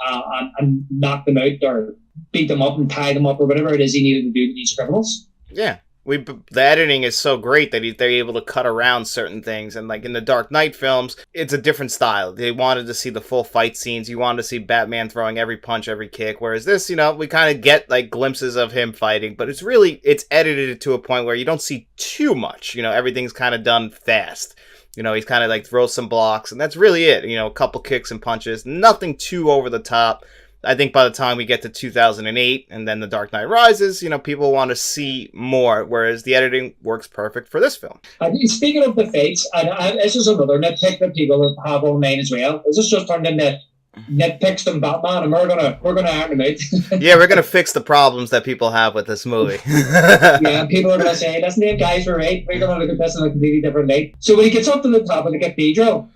and knock them out or beat them up and tie them up or whatever it is he needed to do to these criminals. Yeah. The editing is so great that they're able to cut around certain things. And like in the Dark Knight films, it's a different style. They wanted to see the full fight scenes. You wanted to see Batman throwing every punch, every kick. Whereas this, you know, we kind of get like glimpses of him fighting, but it's edited to a point where you don't see too much. You know, everything's kind of done fast. You know, he's kind of like throws some blocks and that's really it. You know, a couple kicks and punches, nothing too over the top. I think by the time we get to 2008 and then The Dark Knight Rises, you know, people want to see more, whereas the editing works perfect for this film. Speaking of the fights, and this is another nitpick that people have online as well. This is just turned into nitpicks from Batman, and we're gonna iron them out. Yeah, we're gonna fix the problems that people have with this movie. Yeah, people are gonna say, "Listen, them guys were right. We're gonna look at this in a completely different light." So when he gets up to the top of the cathedral,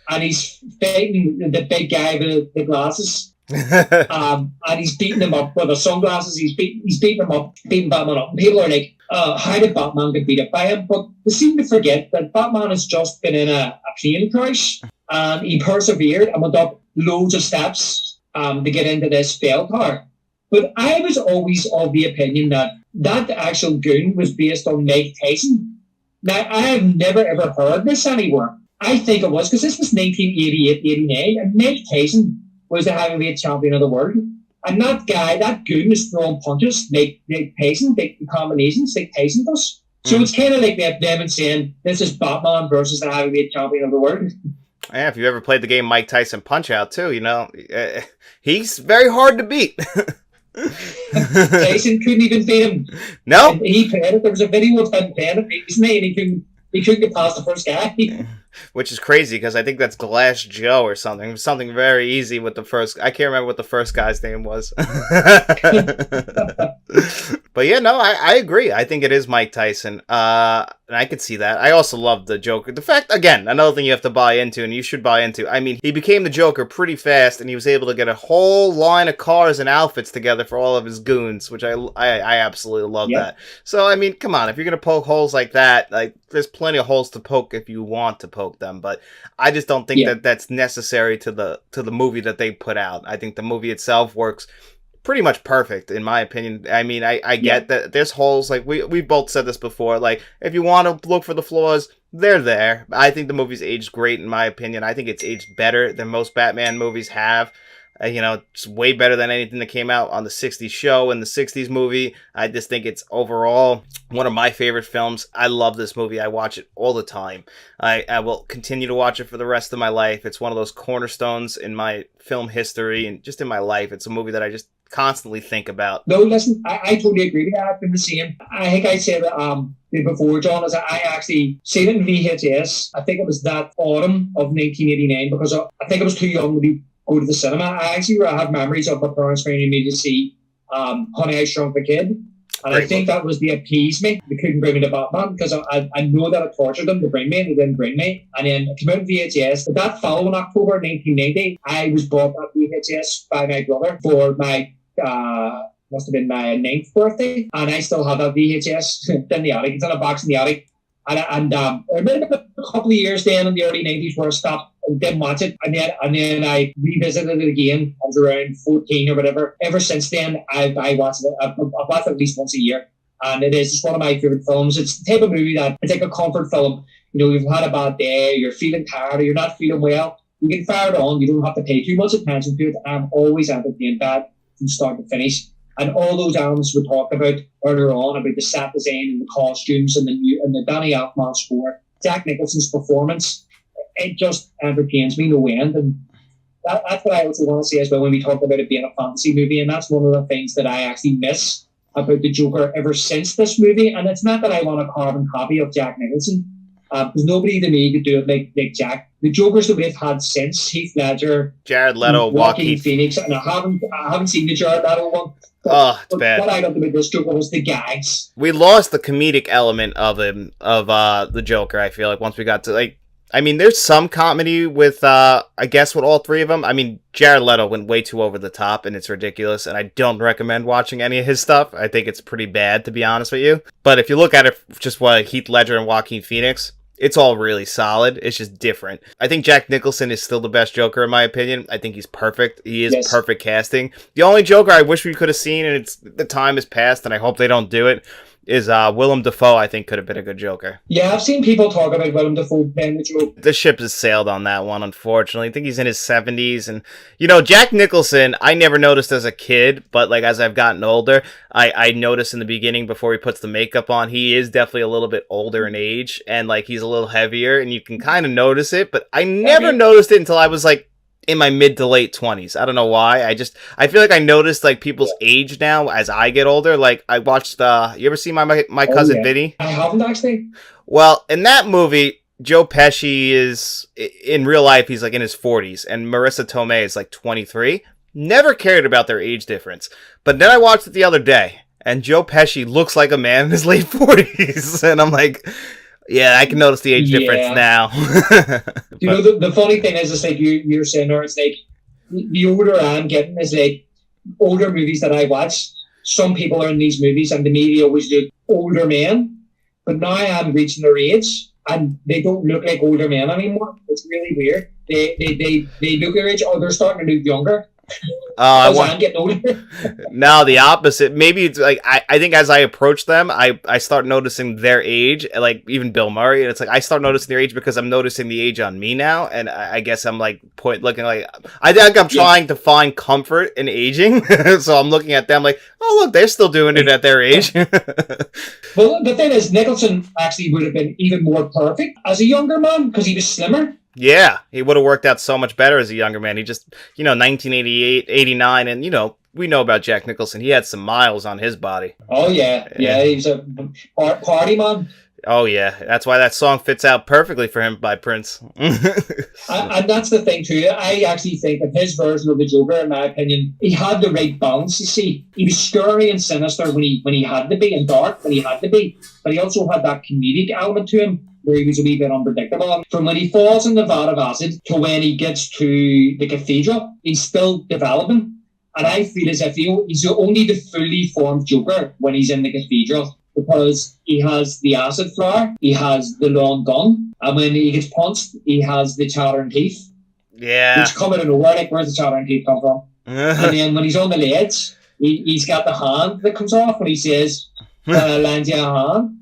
and he's fighting the big guy with the glasses. And he's beating him up with the sunglasses. He's beating him up, beating Batman up. And people are like, how did Batman get beat up by him? But they seem to forget that Batman has just been in a plane crash and he persevered and went up loads of steps to get into this bell tower. But I was always of the opinion that actual goon was based on Mike Tyson. Now, I have never ever heard this anywhere. I think it was because this was 1988-89 and Mike Tyson was the heavyweight champion of the world. And that goon is throwing punches like Tyson, big combinations like Tyson does. So it's kind of like them saying, this is Batman versus the heavyweight champion of the world. Yeah, if you ever played the game Mike Tyson Punch-Out too, you know, he's very hard to beat. Tyson couldn't even beat him. No. And he played it. There was a video of him playing it recently and he couldn't get past the first guy. Which is crazy because I think that's Glass Joe or something. It was something very easy with the first. I can't remember what the first guy's name was. But yeah, no, I agree. I think it is Mike Tyson. And I could see that. I also love the Joker. The fact, again, another thing you have to buy into, and you should buy into. I mean, he became the Joker pretty fast, and he was able to get a whole line of cars and outfits together for all of his goons, which I absolutely love that. So, I mean, come on. If you're going to poke holes like that, like, there's plenty of holes to poke if you want to poke them, but I just don't think that that's necessary to the movie that they put out. I think the movie itself works pretty much perfect, in my opinion. I mean, I get that there's holes, like we both said this before, like if you want to look for the flaws, they're there. I think the movie's aged great, in my opinion. I think it's aged better than most Batman movies have. You know, it's way better than anything that came out on the 60s show and the 60s movie. I just think it's overall one of my favorite films. I love this movie. I watch it all the time. I will continue to watch it for the rest of my life. It's one of those cornerstones in my film history and just in my life. It's a movie that I just constantly think about. No, listen, I totally agree with that. I've been the same. I think I said before, John, is I actually seen it in VHS. I think it was that autumn of 1989 because I think I was too young to go to the cinema. I actually have memories of my parents bringing me to see Honey, I Shrunk the Kid. And I think that was the appeasement. They couldn't bring me to Batman because I know that it tortured them to bring me and they didn't bring me. And then it came out in VHS. But that following October 1990, I was bought that VHS by my brother for my, must have been my 9th birthday. And I still have that VHS in the attic. It's in a box in the attic. And I remember a couple of years then in the early 90s where I stopped didn't watch it, and then I revisited it again. I was around 14 or whatever. Ever since then, I watched it. I've watched it at least once a year, and it is just one of my favorite films. It's the type of movie that it's like a comfort film. You know, you've had a bad day, you're feeling tired, or you're not feeling well. You can fire it on. You don't have to pay too much attention to it. I'm always entertained by it from start to finish. And all those elements we talked about earlier on, about the set design and the costumes and the Danny Elfman score, Jack Nicholson's performance, it just entertains me no end. And that's what I also want to say as well when we talk about it being a fantasy movie. And that's one of the things that I actually miss about the Joker ever since this movie. And it's not that I want a carbon copy of Jack Nicholson, because nobody to me could do it like Jack. The Jokers that we've had since, Heath Ledger, Jared Leto, Joaquin Phoenix, and I haven't seen the Jared Leto one. It's bad. What I loved about this Joker was the gags. We lost the comedic element of the Joker, I feel like, once we got to, like, I mean, there's some comedy with, I guess, with all three of them. I mean, Jared Leto went way too over the top, and it's ridiculous, and I don't recommend watching any of his stuff. I think it's pretty bad, to be honest with you. But if you look at it just what Heath Ledger and Joaquin Phoenix, it's all really solid. It's just different. I think Jack Nicholson is still the best Joker, in my opinion. I think he's perfect. He is perfect casting. The only Joker I wish we could have seen, and the time has passed, and I hope they don't do it, is Willem Dafoe. I think could have been a good Joker. Yeah, I've seen people talk about Willem Dafoe playing the Joker. The ship has sailed on that one, unfortunately. I think he's in his 70s. And, you know, Jack Nicholson, I never noticed as a kid, but, like, as I've gotten older, I noticed in the beginning before he puts the makeup on, he is definitely a little bit older in age, and, like, he's a little heavier, and you can kind of notice it, but I never noticed it until I was, like, in my mid to late 20s. I don't know why. I feel like I noticed, like, people's age now as I get older. Like, I watched, you ever see my Cousin Vinny? I haven't actually. Well, in that movie, Joe Pesci is, in real life, he's, like, in his 40s, and Marissa Tomei is, like, 23. Never cared about their age difference. But then I watched it the other day, and Joe Pesci looks like a man in his late 40s, and I'm like, yeah, I can notice the age difference now. You know, the funny thing is, it's like you're saying, or it's like the older I'm getting, is like older movies that I watch. Some people are in these movies, and the media always do older men. But now I'm reaching their age, and they don't look like older men anymore. It's really weird. They look their age, or they're starting to look younger. I'm getting older. No, the opposite. Maybe it's like I think as I approach them, I start noticing their age, like even Bill Murray, and it's like I start noticing their age because I'm noticing the age on me now, and I guess I'm like looking like I think I'm trying to find comfort in aging, so I'm looking at them like, oh look, they're still doing it at their age. Well, the thing is, Nicholson actually would have been even more perfect as a younger man because he was slimmer. Yeah, he would have worked out so much better as a younger man. He just, 1988, 89, and, we know about Jack Nicholson. He had some miles on his body. Oh, yeah. Yeah, he's a party man. Oh, yeah. That's why that song fits out perfectly for him by Prince. And that's the thing, too. I actually think that his version of the Joker, in my opinion, he had the right balance, you see. He was scary and sinister when he had to be, and dark when he had to be. But he also had that comedic element to him, where he was a wee bit unpredictable. From when he falls in the vat of acid to when he gets to the cathedral, he's still developing. And I feel as if he's only the fully formed Joker when he's in the cathedral, because he has the acid flower, he has the long gun, and when he gets punched, he has the chattering teeth. Yeah. Which come out of nowhere, like, where's the chattering teeth come from? And then when he's on the ledge, he's got the hand that comes off when he says, lands you a hand.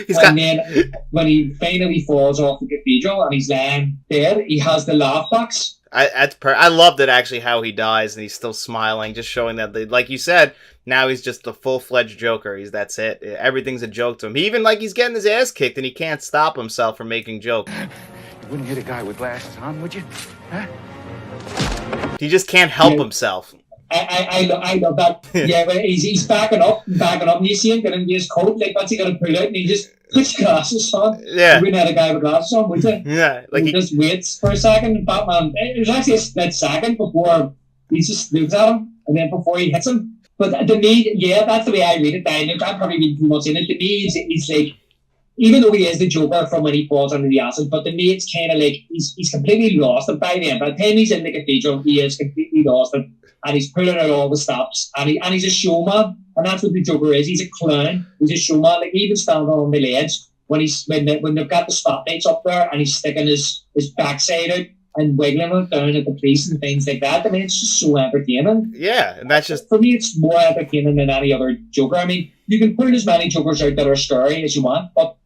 Then when he finally falls off the cathedral and he's laying there, he has the laugh box. I loved it actually how he dies and he's still smiling, just showing that, like you said, now he's just the full-fledged Joker. That's it. Everything's a joke to him. Even like he's getting his ass kicked and he can't stop himself from making jokes. You wouldn't hit a guy with glasses on, would you? Huh? He just can't help himself. I love that. Yeah, when he's backing up, and you see him getting his coat, like what's he gonna pull out, and he just puts glasses on. Yeah. You wouldn't have a guy with glasses on, would you? Yeah. Like he just waits for a second, and Batman, it was actually a split second before he just looks at him, and then before he hits him. But to me, yeah, that's the way I read it. I'm probably reading too much in it. To me, it's like, even though he is the Joker from when he falls under the acid, but to me it's kind of like he's completely lost it by then. By the time he's in the cathedral, he is completely lost it. And he's pulling out all the stops, and he's a showman, and that's what the Joker is. He's a clown. He's a showman. Like, he even standing on the ledge when they've got the spotlights up there and he's sticking his backside out and wiggling it down at the police and things like that. I mean, it's just so entertaining. Yeah, and that's just... For me, it's more entertaining than any other Joker. I mean, you can pull as many Jokers out that are scary as you want, but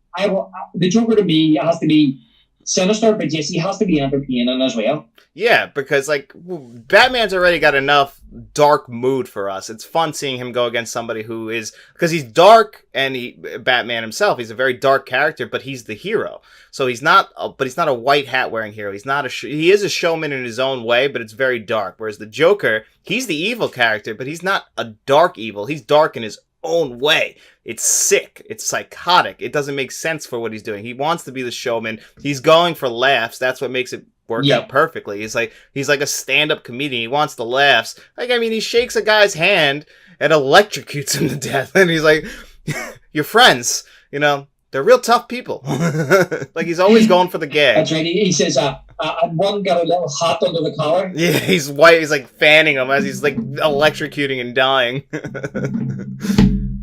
the Joker to me has to be sinister, but yes, he has to be entertaining as well. Yeah, because, like, Batman's already got enough dark mood for us. It's fun seeing him go against somebody who is... Because he's dark, and Batman himself, he's a very dark character, but he's the hero. So he's not a white hat-wearing hero. He's not he is a showman in his own way, but it's very dark. Whereas the Joker, he's the evil character, but he's not a dark evil. He's dark in his own way. It's sick. It's psychotic. It doesn't make sense for what he's doing. He wants to be the showman. He's going for laughs. That's what makes it work out perfectly. He's like a stand-up comedian. He wants the laughs. Like, I mean, he shakes a guy's hand and electrocutes him to death. And he's like, your friends, you know, they're real tough people. Like, he's always going for the gag. That's right. He says, one got a little hot under the collar. Yeah, he's white. He's like fanning him as he's like electrocuting and dying.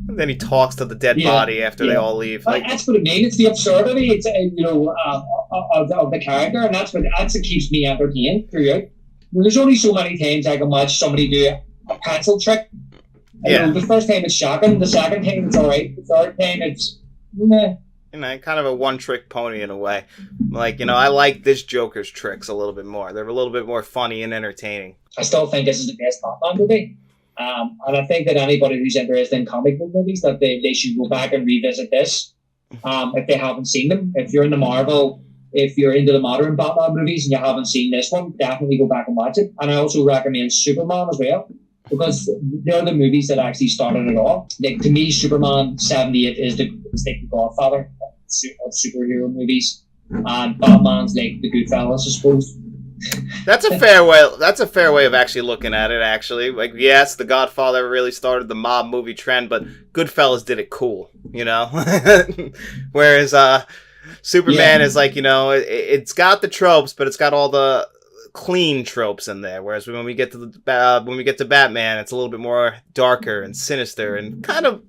And then he talks to the dead body after they all leave. Like, that's what I mean. It's the absurdity. It's of the character, and that's what keeps me entertained throughout. There's only so many times I can watch somebody do a pencil trick. You know, the first time it's shocking. The second time it's alright. The third time it's meh. You know, kind of a one-trick pony in a way. Like, you know, I like this Joker's tricks a little bit more. They're a little bit more funny and entertaining. I still think this is the best Batman movie. And I think that anybody who's interested in comic book movies, that they should go back and revisit this if they haven't seen them. If you're into Marvel, if you're into the modern Batman movies and you haven't seen this one, definitely go back and watch it. And I also recommend Superman as well, because they're the movies that actually started it all. Like, to me, Superman 78 is the godfather of superhero movies, and Batman's like the Goodfellas, I suppose. That's a fair way. That's a fair way of actually looking at it. Actually, like, yes, The Godfather really started the mob movie trend, but Goodfellas did it cool, you know. Whereas Superman is like, you know, it's got the tropes, but it's got all the clean tropes in there. Whereas when we get to Batman, it's a little bit more darker and sinister and kind of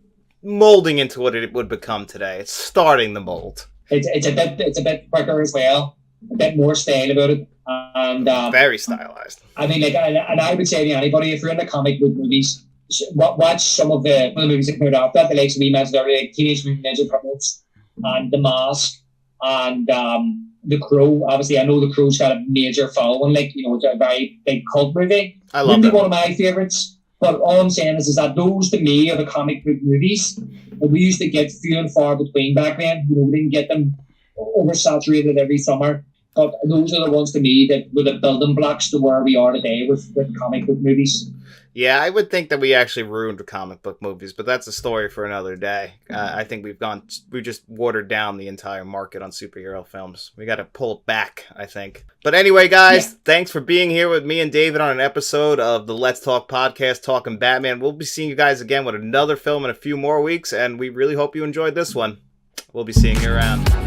molding into what it would become today. It's starting the mold. It's a bit quicker as well, a bit more style about it, and very stylized. I mean, like, and I would say to anybody, if you're into comic book movies, watch some of the movies that came out after that. The likes of we mentioned earlier, like Teenage Mutant Ninja Turtles and The Mask and The Crow. Obviously, I know The Crow's got a major following. Like, you know, it's a very big cult movie. I love it. It. One of my favorites. But all I'm saying is that those, to me, are the comic book movies that we used to get few and far between back then. You know, we didn't get them oversaturated every summer. But those are the ones, to me, that were the building blocks to where we are today with comic book movies. Yeah, I would think that we actually ruined comic book movies, but that's a story for another day. I think we just watered down the entire market on superhero films. We got to pull it back, I think. But anyway, guys, Thanks for being here with me and David on an episode of the Let's Talk podcast, Talking Batman. We'll be seeing you guys again with another film in a few more weeks, and we really hope you enjoyed this one. We'll be seeing you around.